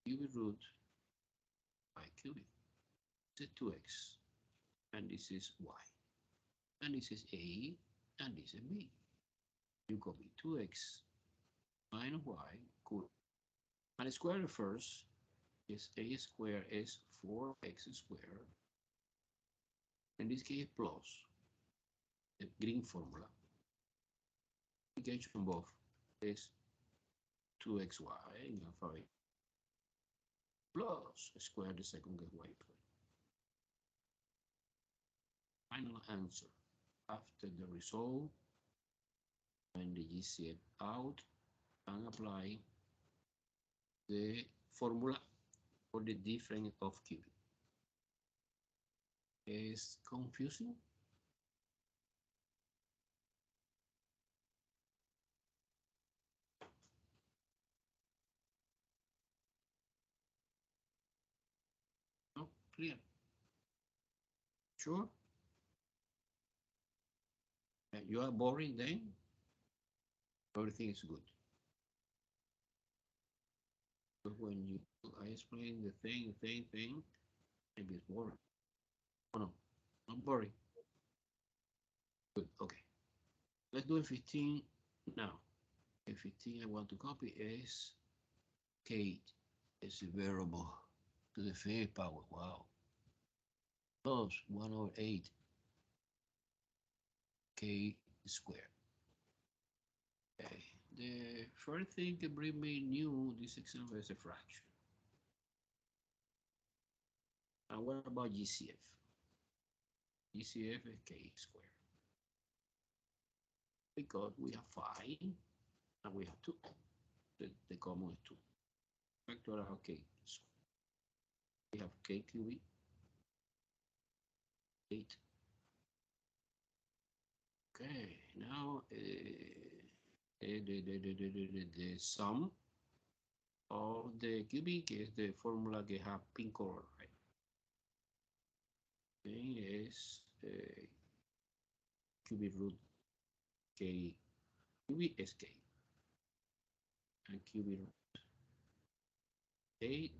cubic root by cubic. It's a 2x, and this is y, and this is a, and this is b. You copy 2x minus y, cool. And square first is a squared is 4x squared. In this case, plus the green formula. Multiplication both is 2xy in alphabet plus square the second get y. Final answer after the result and the GCF out and apply the formula for the difference of cubic. Is confusing? No, clear. Sure. You are boring then? Everything is good. But when I explain the thing, maybe it's boring. Oh no, not boring. Good, okay. Let's do a 15 now. A 15 I want to copy is K is a variable to the fifth power. Wow. Plus 1/8 K squared. Okay. The first thing that bring me new this example is a fraction. And what about GCF? GCF is K squared. Because we have 5 and we have 2. The common is 2. Factor out K. We have K cubic 8. Okay, now the sum of the cubic is the formula que have pink color, right? Okay, is cubic root K, cubic is K, and cubic root K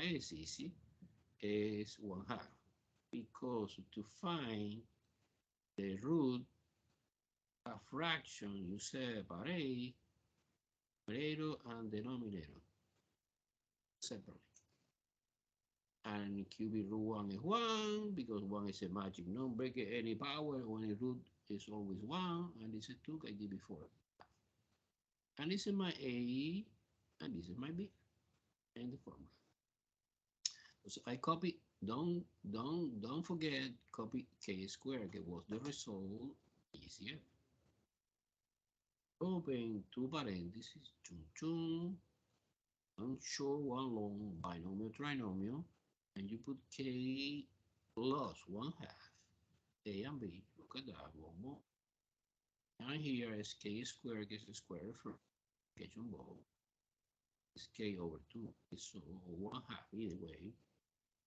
is easy, is 1/2, because to find the root a fraction, you separate numerator and denominator separately. And cubic root 1 is 1, because 1 is a magic number, any power, only root is always 1, and this is 2, I did before. And this is my A, and this is my B, and the formula. So I copy, don't forget, copy K squared, that was the result, easier. Open two parentheses, one short, one long, binomial, trinomial, and you put K plus 1/2, A and B, look at that, one more. And here is K squared gets the square root for multiplication both. It's K over 2, so 1/2 either way,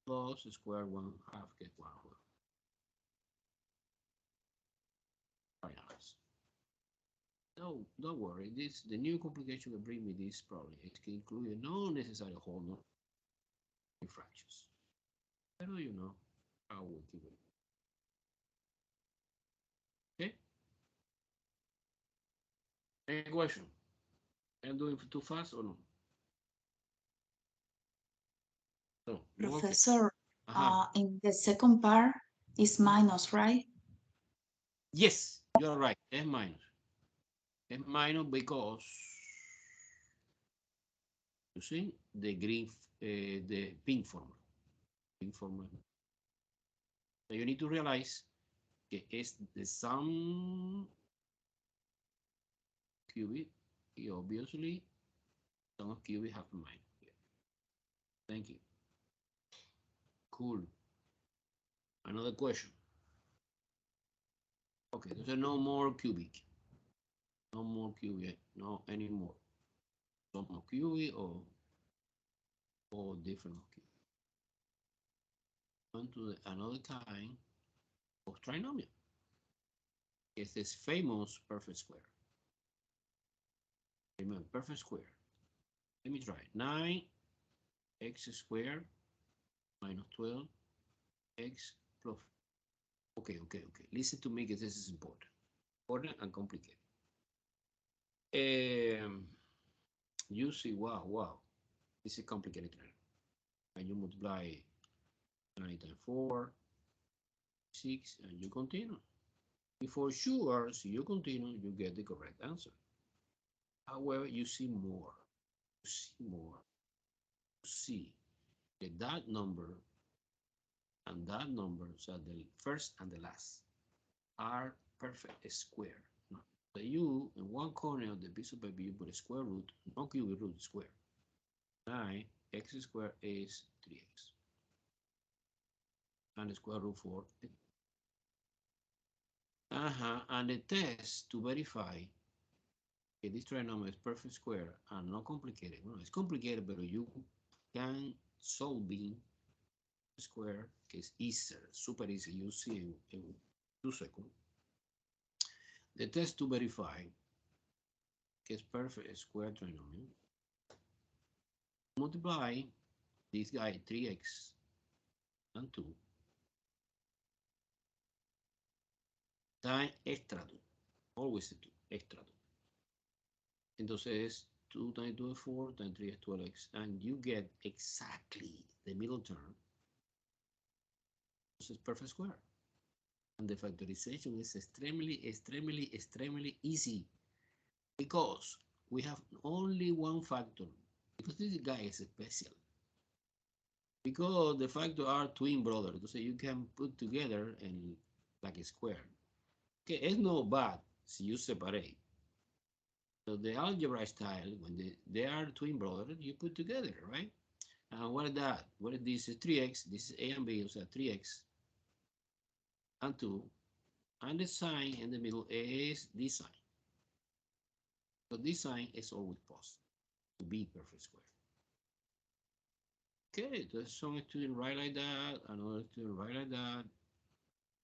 plus the square 1/2 get 1/2. Very nice. No, don't worry, the new complication will bring me this problem. It can include a non-necessary whole number in fractions. Pero you know how we keep it. Okay? Any question? I'm doing too fast or no? No. Professor, in the second part is minus, right? Yes, you're right. F minus. F minus because you see the green, the pink formula. Pink formula. So you need to realize que es the sum cubic, obviously sum of cubic have a minus here. Thank you. Cool. Another question. Okay, there's no more cubic. No more cubic, no anymore. Some more cubic or different cubic. On to another kind of trinomial. It's this famous perfect square. Remember, perfect square. Let me try it. 9x squared minus 12x plus. Okay. Listen to me because this is important. Important and complicated. You see, wow. This is complicated. And you multiply 9 times 4, 6, and you continue. If for sure, so you continue, you get the correct answer. However, you see more. You see more. You see that number and that number, so the first and the last, are perfect square. No. So you, in one corner of the piece of paper, you put a square root, no cubic root, square. 9x squared is 3x. And the square root 4. And the test to verify that this trinomial is perfect square and not complicated. Well, it's complicated, but you can solving square is easier, super easy. You see in 2 seconds. The test to verify is perfect square trinomial. Multiply this guy 3x and 2 times extra 2. Always the 2, extra 2. Entonces 2 times 2 is 4, times 3 is 12x, and you get exactly the middle term. This is perfect square. And the factorization is extremely easy because we have only one factor. Because this guy is special. Because the factors are twin brothers, so you can put together and like a square. Okay, it's not bad if you separate. So the algebra style, when they are twin brothers, you put together, right? And what is that? What is this? Is 3x. This is a and b, so 3x and 2. And the sign in the middle is this sign. So this sign is always positive to be perfect square. Okay, there's some student write like that, another student write like that.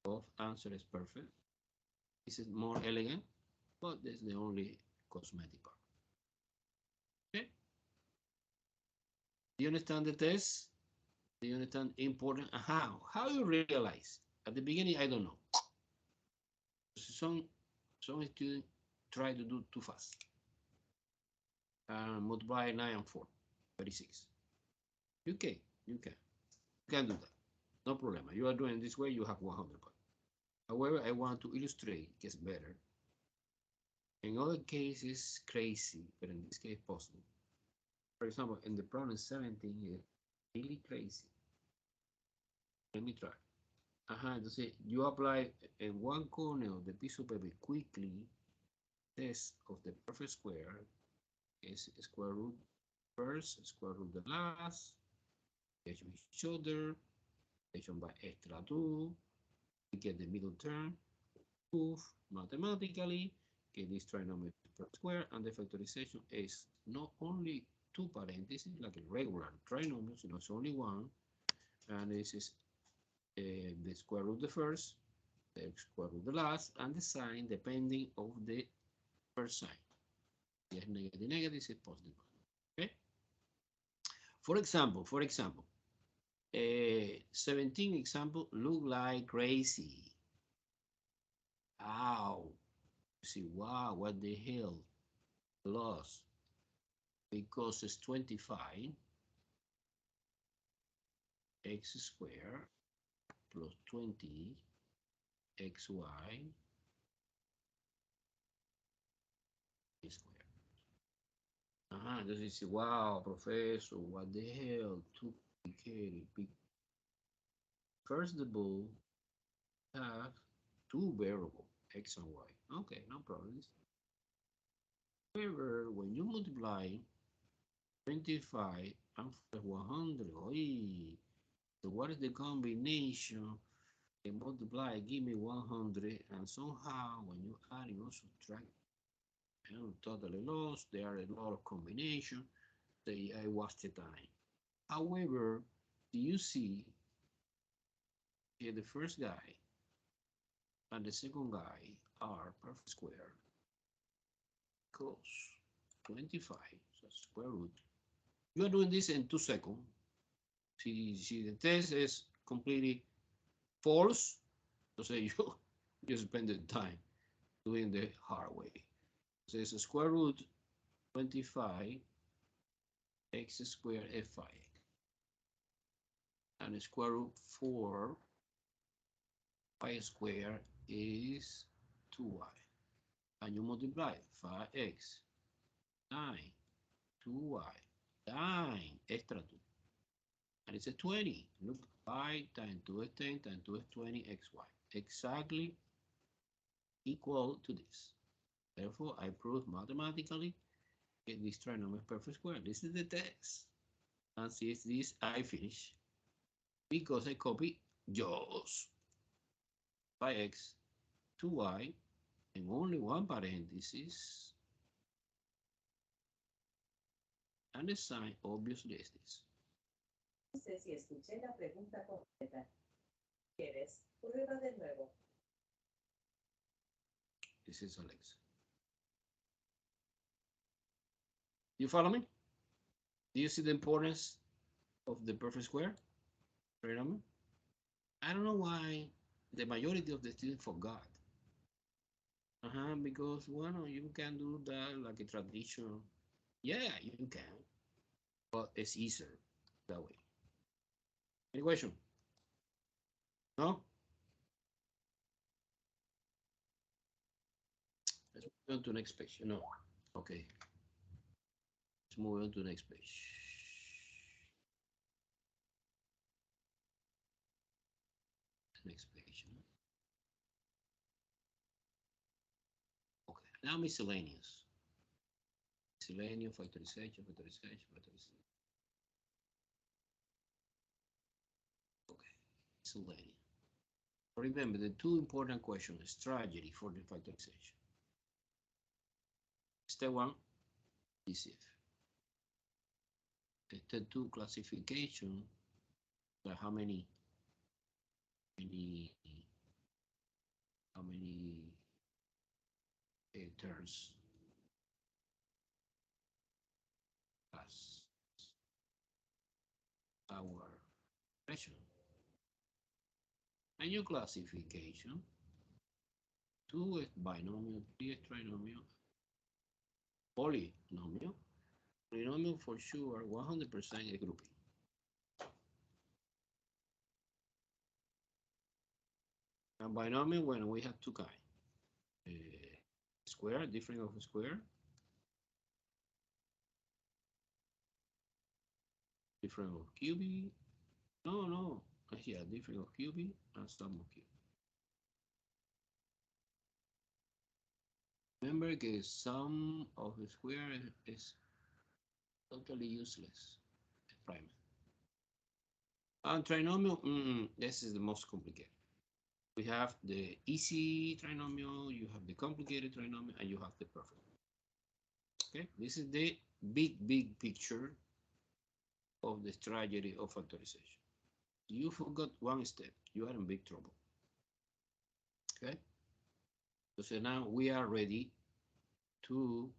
Both answer is perfect. This is more elegant, but this is the only cosmetic part. Okay. Do you understand the test? Do you understand important? How? How you realize? At the beginning, I don't know. Some students try to do too fast. Multiply 9 and 4, 36. You can. You can do that. No problem. You are doing this way, you have 100 points. However, I want to illustrate it gets better. In other cases, crazy, but in this case, possible. For example, in the problem 17, it's really crazy. Let me try. Entonces, you apply in one corner of the piece of paper quickly test of the perfect square is square root first, square root the last, division each other, division by extra 2, we get the middle term, proof mathematically, get this trinomial per square, and the factorization is not only 2 parentheses like a regular trinomial, so it's only one, and this is the square root of the first, the square root of the last, and the sign depending of the first sign. If negative, is positive. Okay. For example, 17 example look like crazy. Ow. See, wow, what the hell? Loss. Because it's 25 x squared plus 20 xy squared. Entonces dice, wow, professor, what the hell? Too complicated. First of all, have two variables, x and y. Okay, no problems. However, when you multiply 25 and 100, so what is the combination and multiply, give me 100, and somehow when you add or subtract, I'm totally lost. There are a lot of combinations. Say I waste the time. However, do you see here the first guy and the second guy are perfect square equals 25, so square root. You are doing this in 2 seconds. See the test is completely false, so say you spend the time doing the hard way. So it's a square root 25 x squared f5 and square root 4 pi squared is 2y, and you multiply 5x 9 2y 9 extra 2, and it's a 20. Look, 5 times 2 is 10 times 2 is 20 xy, exactly equal to this. Therefore, I prove mathematically that this trinomial is perfect square. This is the test. And since this, I finish because I copy just 5x 2y and only one parenthesis, and the sign obviously is this. No sé si escuché la pregunta completa. ¿Quieres? Prueba de nuevo. This is Alexa. You follow me? Do you see the importance of the perfect square trinomial? I don't know why the majority of the students forgot. Because well, you can do that like a tradition. Yeah, you can, but it's easier that way. Any question? No? Let's move on to the next page. No. Okay. Let's move on to the next page. Next page. Okay. Now miscellaneous. Miscellaneous, factorization. Okay. Miscellaneous. Remember the two important questions, strategy for the factorization. Step one, DCF. Step two, classification. How many terms as our expression. And your classification, 2 is binomial, 3 is trinomial, polynomial. Polynomial for sure, 100% is grouping. And binomial when we have two kinds. Square, different of square. Different of cubic. No. Yeah, different of cubic and sum of cubic. Remember that sum of the square is totally useless. Prime. And trinomial, this is the most complicated. We have the easy trinomial, you have the complicated trinomial, and you have the perfect. Okay, this is the big picture of the strategy of factorization. You forgot one step, you are in big trouble. Okay, so now we are ready to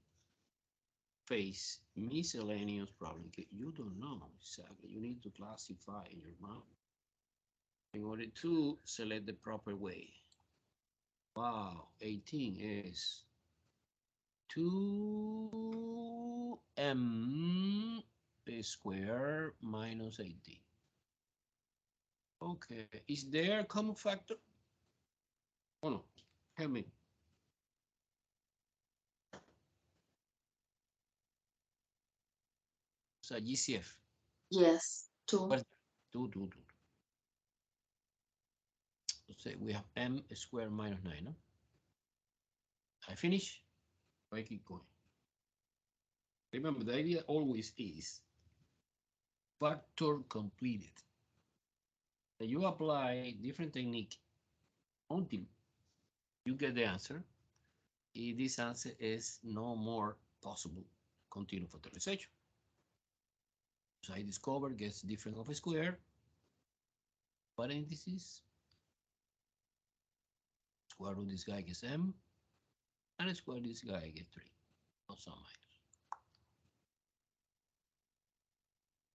face miscellaneous problem. You don't know exactly, you need to classify in your mind in order to select the proper way. Wow, 18 is 2m squared minus 18. Okay, is there a common factor? Oh no, help me. So GCF. Yes, 2. What is that? 2. Let's say we have m squared minus 9, no? I finish, I keep going. Remember, the idea always is factor completed. You apply different technique until you get the answer. If this answer is no more possible, continue factorization. So I discover gets difference of a square, parentheses, square root this guy gets m, and square this guy gets 3. Also minus.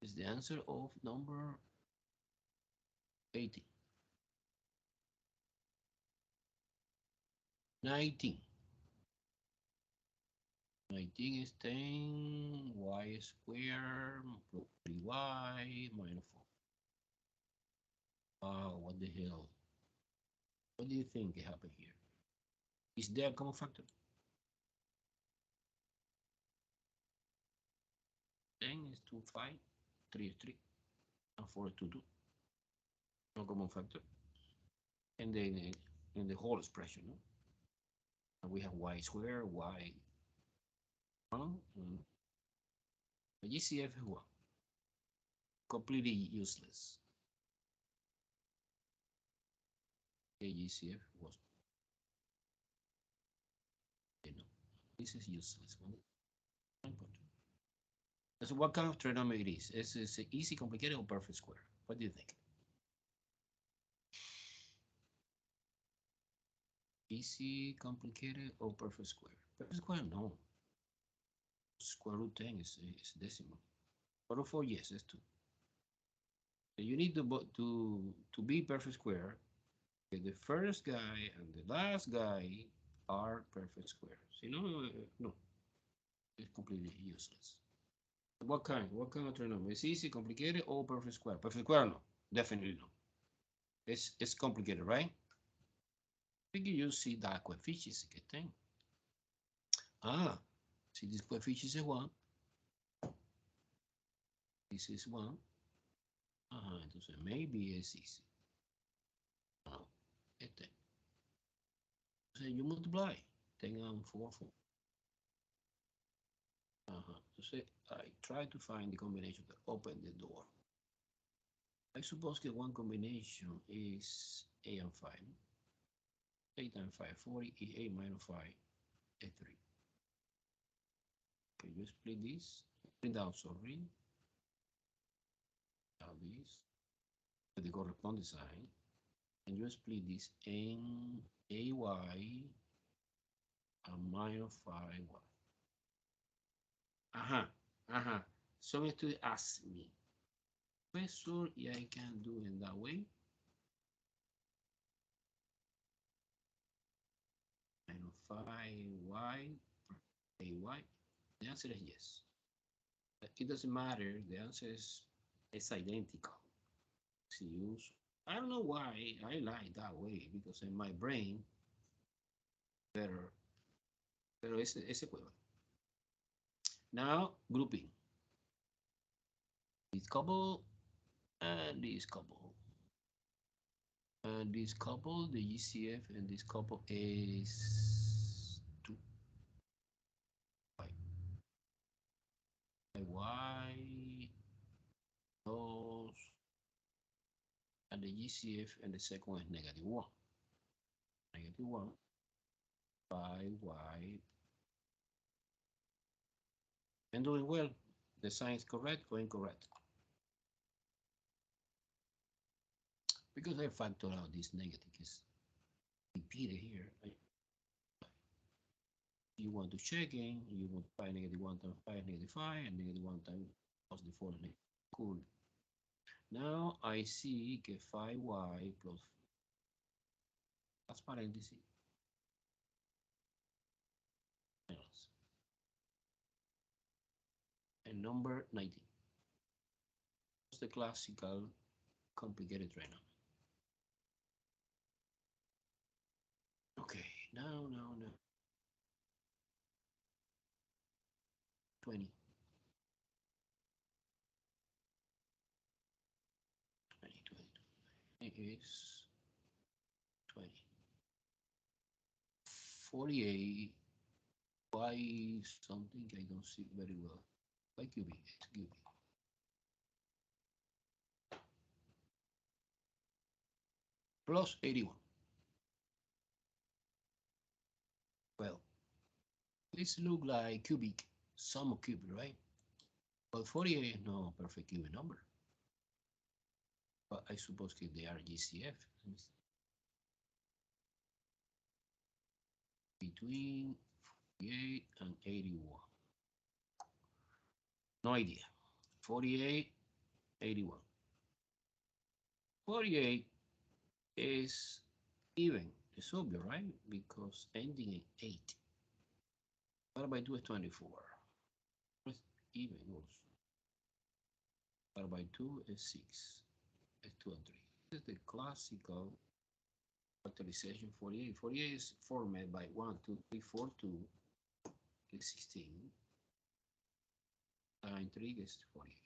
Is the answer of number 18. 19. 19 is 10 y squared plus 3y minus 4. Wow, what the hell? What do you think happened here? Is there a common factor? 10 is 2, 5, 3 is 3, and 4 is 2, 2. No common factor. And then in the whole expression, no? And we have y squared, y 1, and the GCF is 1. Completely useless. The GCF was, you know, this is useless. So what kind of trigonometry it is? Is it easy, complicated, or perfect square? What do you think? Easy, complicated, or perfect square? Perfect square, no. Square root 10 is decimal. Square root 4, yes, it's 2. So you need to be perfect square. The first guy and the last guy are perfect squares. You know, no, it's completely useless. What kind? What kind of trigonometry? It's easy, complicated, or perfect square? Perfect square, no, definitely no. It's complicated, right? I think you see that coefficients que tem. Ah, see this coefficient is 1. This is 1. Entonces maybe it's easy. No, este. Entonces you multiply. 10 and 4, 4. Entonces I try to find the combination that open the door. I suppose that one combination is 8 and 5. 8 and 5, 40, 8 minus 5, 3. Can you split this? Split down, sorry. Now this, the corresponding sign. And you split this in AY and minus 5Y. Some students ask me, Professor, yeah, I can do it that way. Minus 5Y, AY. The answer is yes. But it doesn't matter. The answer is identical. I don't know why I like that way, because in my brain, better, pero it's equivalent. Now, grouping. This couple and this couple. And this couple, the GCF, and this couple is 2. Y, those, and the GCF, and the second is negative 1. Negative 1, 5Y. And doing well. The sign is correct or incorrect? Because I factor out this negative is repeated here. You want to check in, you want to find negative 1 times 5, negative 5, and negative 1 times positive 4, negative. Cool. Now I see que 5y plus that's parenthesis minus. And number 19. What's the classical complicated trinomial? Okay, now. 20. 20 is 20. 48. Y something I don't see very well. Y cubic, x cubic. Plus 81. This look like cubic, sum of cubic, right? But 48 is no perfect cubic number. But I suppose that they are GCF. Between 48 and 81. No idea. 48, 81. 48 is even. It's obvious, right? Because ending in 8. What by 2 is 24. It's even also. What by 2 is 6. It's 2 and 3. This is the classical factorization 48. 48 is formed by 1, 2, 3, 4, 2 is 16. Times 3 is 48.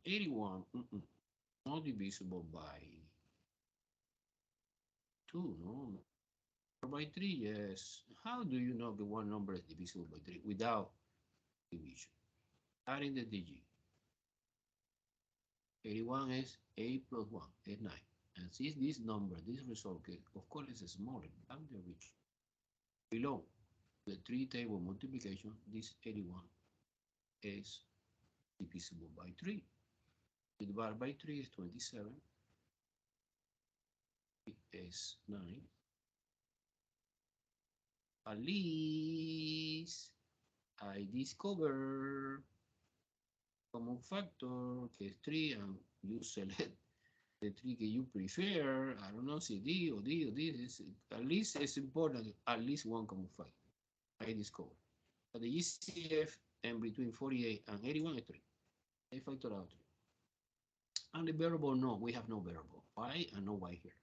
81, not divisible by 2, no? Or by 3, yes. How do you know the one number is divisible by 3 without division? Adding the digit. 81 is 8 plus 1 is 9. And since this number, this result, of course, is smaller than the original. Below the 3-table multiplication, this 81 is divisible by 3. Divided by 3 is 27. It is 9. At least I discover common factor, que es 3, and you select the 3 that you prefer. I don't know, si D or D or this. At least it's important, at least one common factor. I discover. But the GCF and between 48 and 81 is 3. I factor out 3. And the variable, no, we have no variable. Y and no Y here.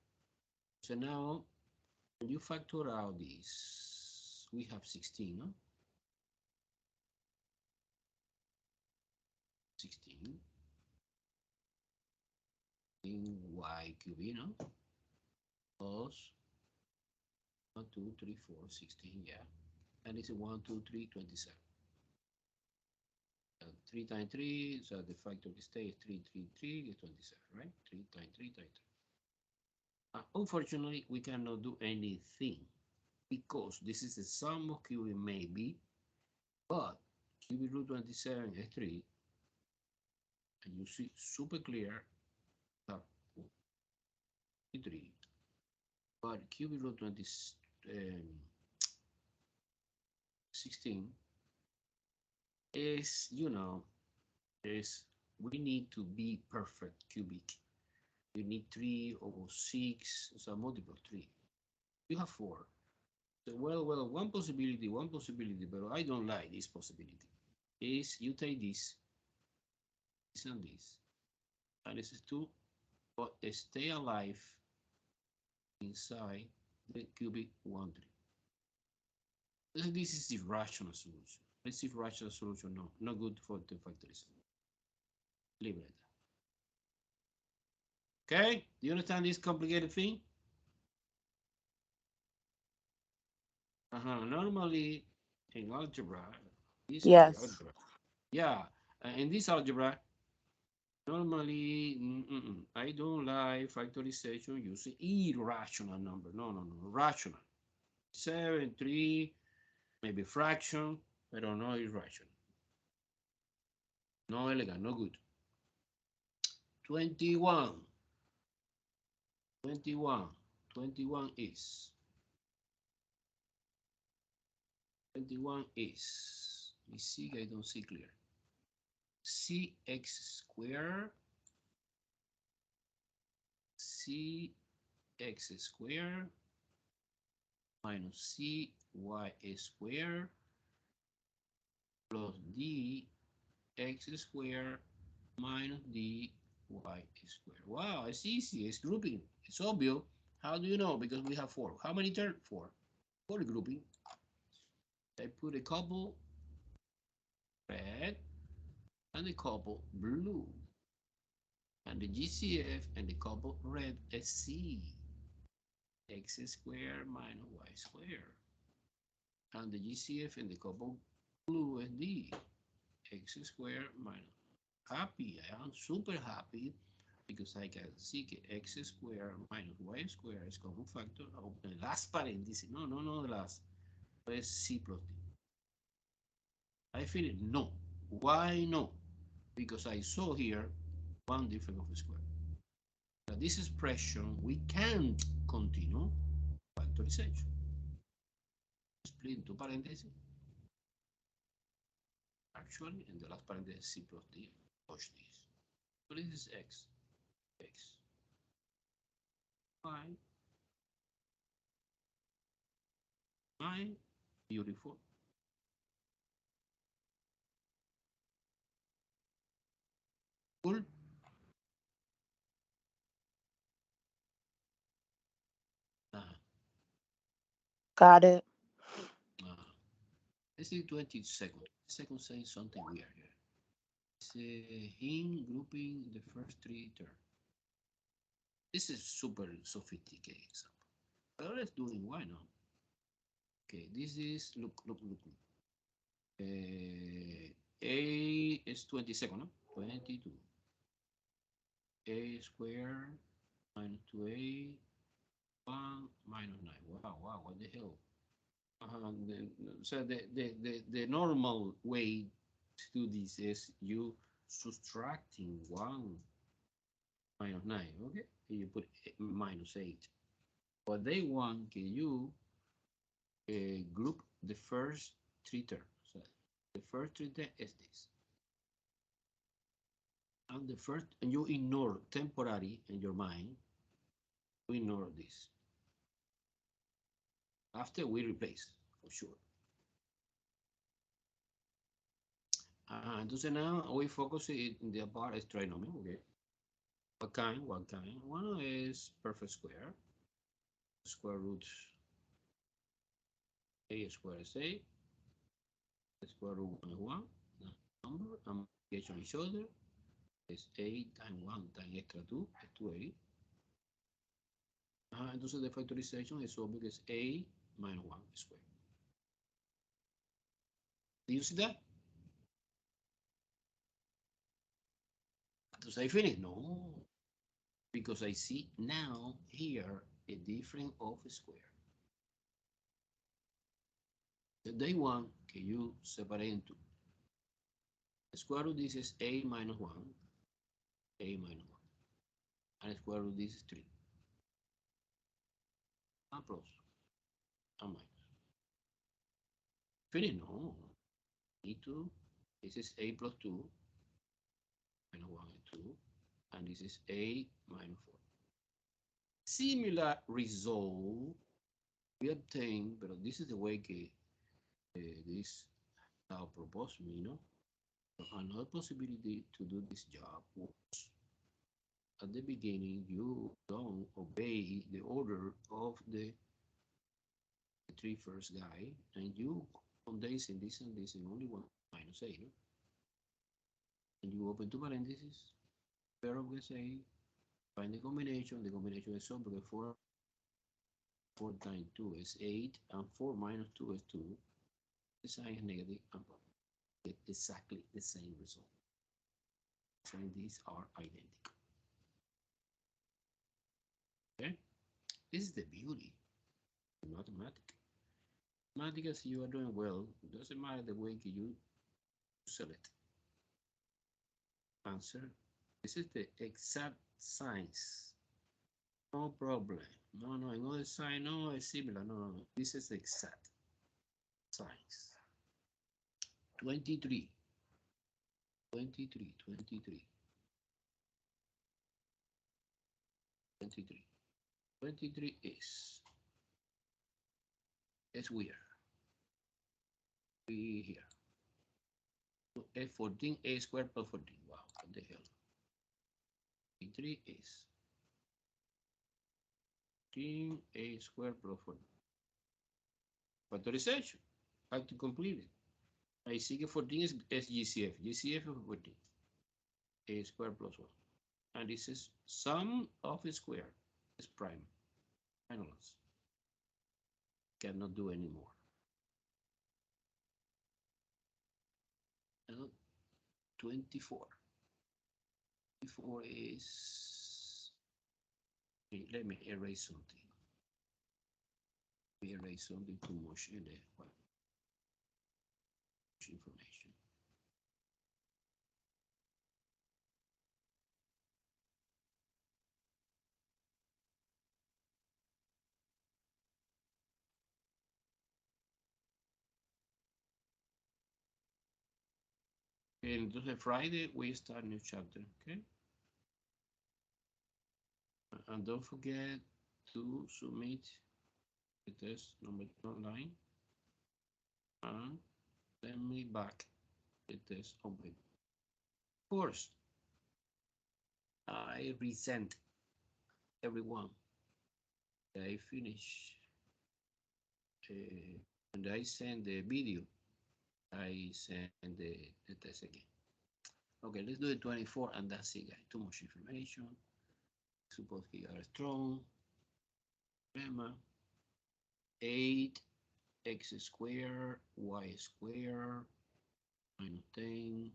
So now, when you factor out this, we have 16, no? 16 in Y cubed, no? Plus 1, 2, 3, 4, 16, yeah. And it's 1, 2, 3, 27. 3 times 3, so the factor stays 3, 3, 3 is 27, right? 3 times 3 times 3. Unfortunately, we cannot do anything because this is the sum of cubic maybe, but cubic root 27 is 3, and you see super clear that 3, but cubic root 16 is, is we need to be perfect cubic. You need 3 over 6, so multiple 3. You have 4. So, well, one possibility, but I don't like this possibility. Is you take this and this, and this is 2, but stay alive inside the cubic 1, 3. This is the rational solution. Let's see if rational solution, no, not good for the factorization. Leave it. Okay, do you understand this complicated thing? Normally in algebra, this is Yes. the algebra. Yeah, in this algebra, normally I don't like factorization using irrational number. No, rational. 7, 3, maybe fraction. I don't know, irrational. No elegant, no good. 21. 21. 21 is. 21 is. Let me see, I don't see clear. Cx squared. Cx squared minus cy squared plus dx squared minus dy squared. Wow, it's easy. It's grouping. It's obvious. How do you know? Because we have 4. How many terms? 4. 4 grouping. I put a couple red and a couple blue. And the GCF and the couple red is C. X squared minus y squared. And the GCF and the couple blue is D. X squared minus. Happy. I am super happy because I can see x squared minus y squared is common factor of the last parenthesis. No, the last. So it's C plus D. I finish? No. Why no? Because I saw here one defect of a square. Now this expression, we can't continue factorization. Split into parentheses. Actually, in the last parenthesis, C plus D, push this. So this is X. X. Y. Y. Beautiful. Cool. Got it. Let's see 20 seconds. Second saying something weird here. It's him grouping the first three terms. This is super sophisticated example. But let's do it. Why not? Okay, this is look. A is 22nd, no? 22. A squared minus 2A 1 minus 9. Wow, what the hell? So the normal way to do this is you subtracting 1 minus 9, okay? You put minus 8. What they want, can you group the first three terms? So the first three terms is this. And the first, and you ignore temporary in your mind, you ignore this. After we replace, for sure. Entonces now we focus in the part is trinomial, okay? What kind? One is perfect square. Square root a squared is a. Square root 1 is 1. Number and multiplication each other is 8 times 1 times extra 2 is 2a. Entonces the factorization is obvious que es a minus 1 squared. Do you see that? Does I finish? No, because I see now here a difference of a square. The day one, can you separate into? The square root this is a minus 1, and the square root this is 3. And plus, and minus. Finish? No, need to. This is a plus 2, minus 1 is 2, and this is a minus 4. Similar result we obtain, but this is the way que this now proposed me, you know. Another possibility to do this job was at the beginning you don't obey the order of the three first guy, and you condense in this and this in only one minus a, no? And you open two parentheses, pair of a, find the combination is so because 4 times 2 is 8, and 4 minus 2 is 2. The sign is negative and get exactly the same result. So these are identical. Okay? This is the beauty of mathematics. Mathematics, you are doing well. It doesn't matter the way you select. Answer. This is the exact science. No problem. No, another sign, no, it's similar. No. This is the exact science. 23. 23. 23 is, it's weird. We here. So A14, A squared plus 14. Wow, what the hell? 23 is 14, A squared plus 14. Factorization. Have to complete it. I see que 14 is GCF. GCF of 14. A squared plus 1. And this is sum of a square. Is prime. Finalize. Cannot do anymore. 24. 24 is. Let me erase something. Let me erase something too much in there. Information. Entonces Friday we start new chapter, okay? And don't forget to submit the test number 2 online and send me back the test on paper. Of course, I resent everyone. I finish and I send the video. I send the test again. Okay, let's do it 24 and that's it, guys. Too much information. Suppose he are strong. Remember, 8 x squared, y squared, minus 10,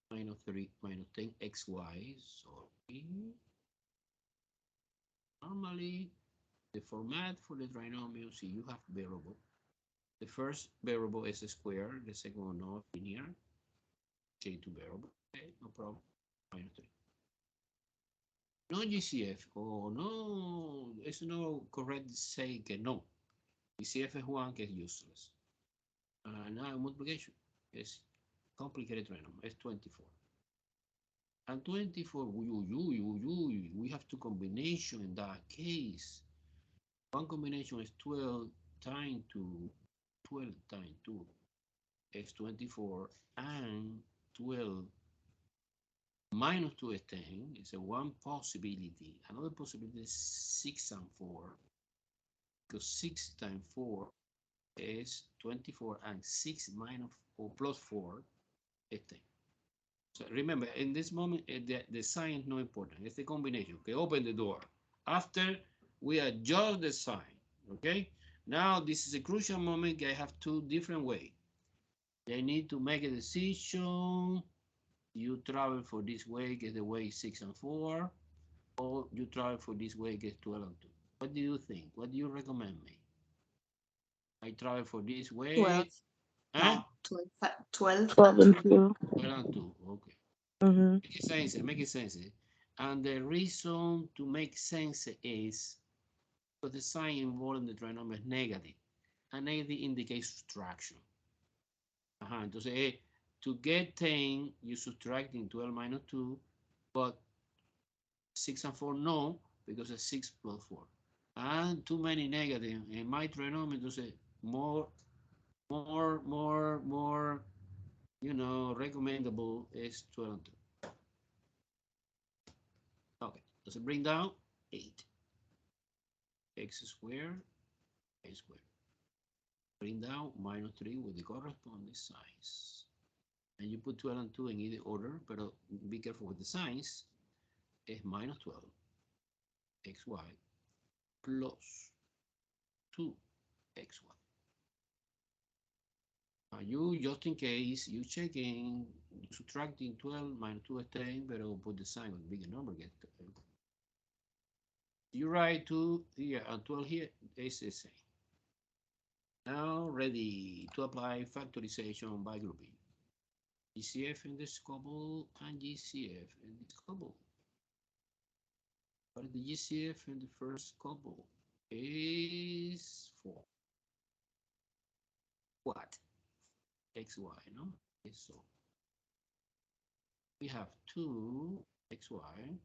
minus 3, minus 10 xy. Sorry. Normally, the format for the trinomial, see, you have variable. The first variable is a square, the second one not linear. Change to variable, okay, no problem. Minus 3. No GCF, oh no, it's no correct to say que no. GCF es one que es useless. Now multiplication is complicated trinomial, it's 24. And 24, we have two combinations in that case. One combination is 12 times 2, 12 times 2 is 24, and 12 minus 2 is 10. It's a one possibility. Another possibility is 6 and 4, because 6 times 4 is 24, and 6 minus or plus 4 is 10. So remember, in this moment, the sign is not important. It's the combination. Okay, open the door. After we adjust the sign, okay? Now, this is a crucial moment. I have two different ways. They need to make a decision. You travel for this way, get the way 6 and 4, or you travel for this way, get 12 and 2. What do you think? What do you recommend me? I travel for this way. 12. Huh? No, 12, 12 and 2. 12 and 2, okay. Mm-hmm. Make sense, make sense. And the reason to make sense is because the sign involved in the trinomial is negative. And negative indicates subtraction. Entonces, to get 10, you subtract in 12 minus 2, but 6 and 4 no, because it's 6 plus 4. And too many negative in my trinomial, entonces more, you know, recommendable is 12 and 2. Okay, let's bring down 8. X squared, a squared. Bring down minus 3 with the corresponding signs. And you put 12 and 2 in either order, but be careful with the signs. It's minus 12 xy plus 2 xy. You, just in case, you checking, subtracting 12 minus 2 is 10, but put the sign with bigger number. Get you write 2 here and 12 here, it's the same. Now ready to apply factorization by grouping. GCF in this couple and GCF in this couple. But the GCF in the first couple is 4. What? XY, no? Okay, so we have 2 XY,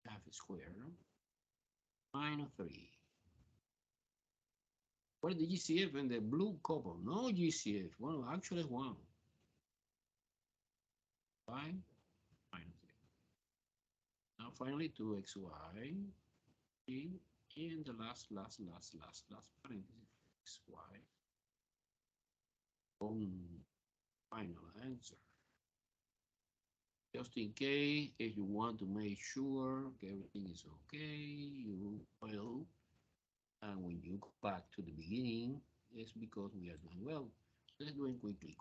half a square, minus 3. What is the GCF in the blue couple? No GCF. Well, actually 1. 5 minus 3. Now finally 2xy, 3, and the last parenthesis, xy. Final answer. Just in case, if you want to make sure everything is okay, you will. And when you go back to the beginning, it's because we are doing well. Let's do it quickly.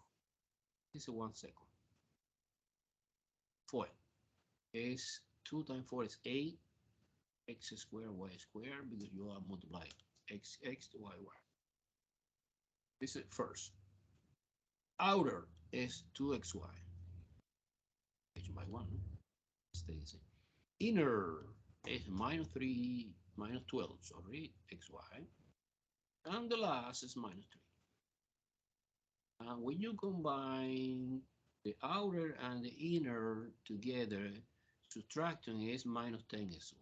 This is 1 second. 4 is 2 times 4 is 8. X squared, y squared, because you are multiplying x to y. This is first. Outer is 2xy. H by 1. Stay the same. Inner is minus 3, minus 12, sorry, xy. And the last is minus 3. And when you combine the outer and the inner together, subtracting is minus 10xy.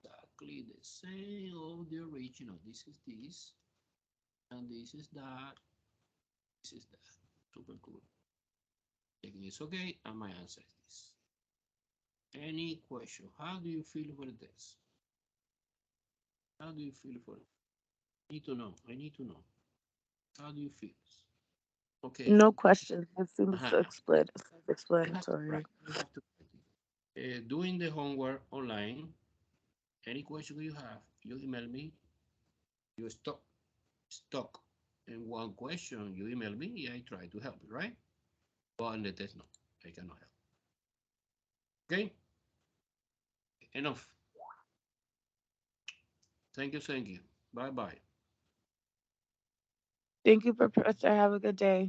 Exactly the same of the original. This is this, and this is that, this is that. Super cool. Checking is okay, and my answer is this. Any question? How do you feel for this? How do you feel for it? Need to know. I need to know. How do you feel? Okay. No questions. It seems Uh-huh. You have to self-explanatory. practice. You have to practice. Doing the homework online. Any question you have, you email me. You stuck in one question, you email me. I try to help you, right? But on the test, no, I cannot help. Okay, enough. Thank you, thank you. Bye bye. Thank you, Professor. Have a good day.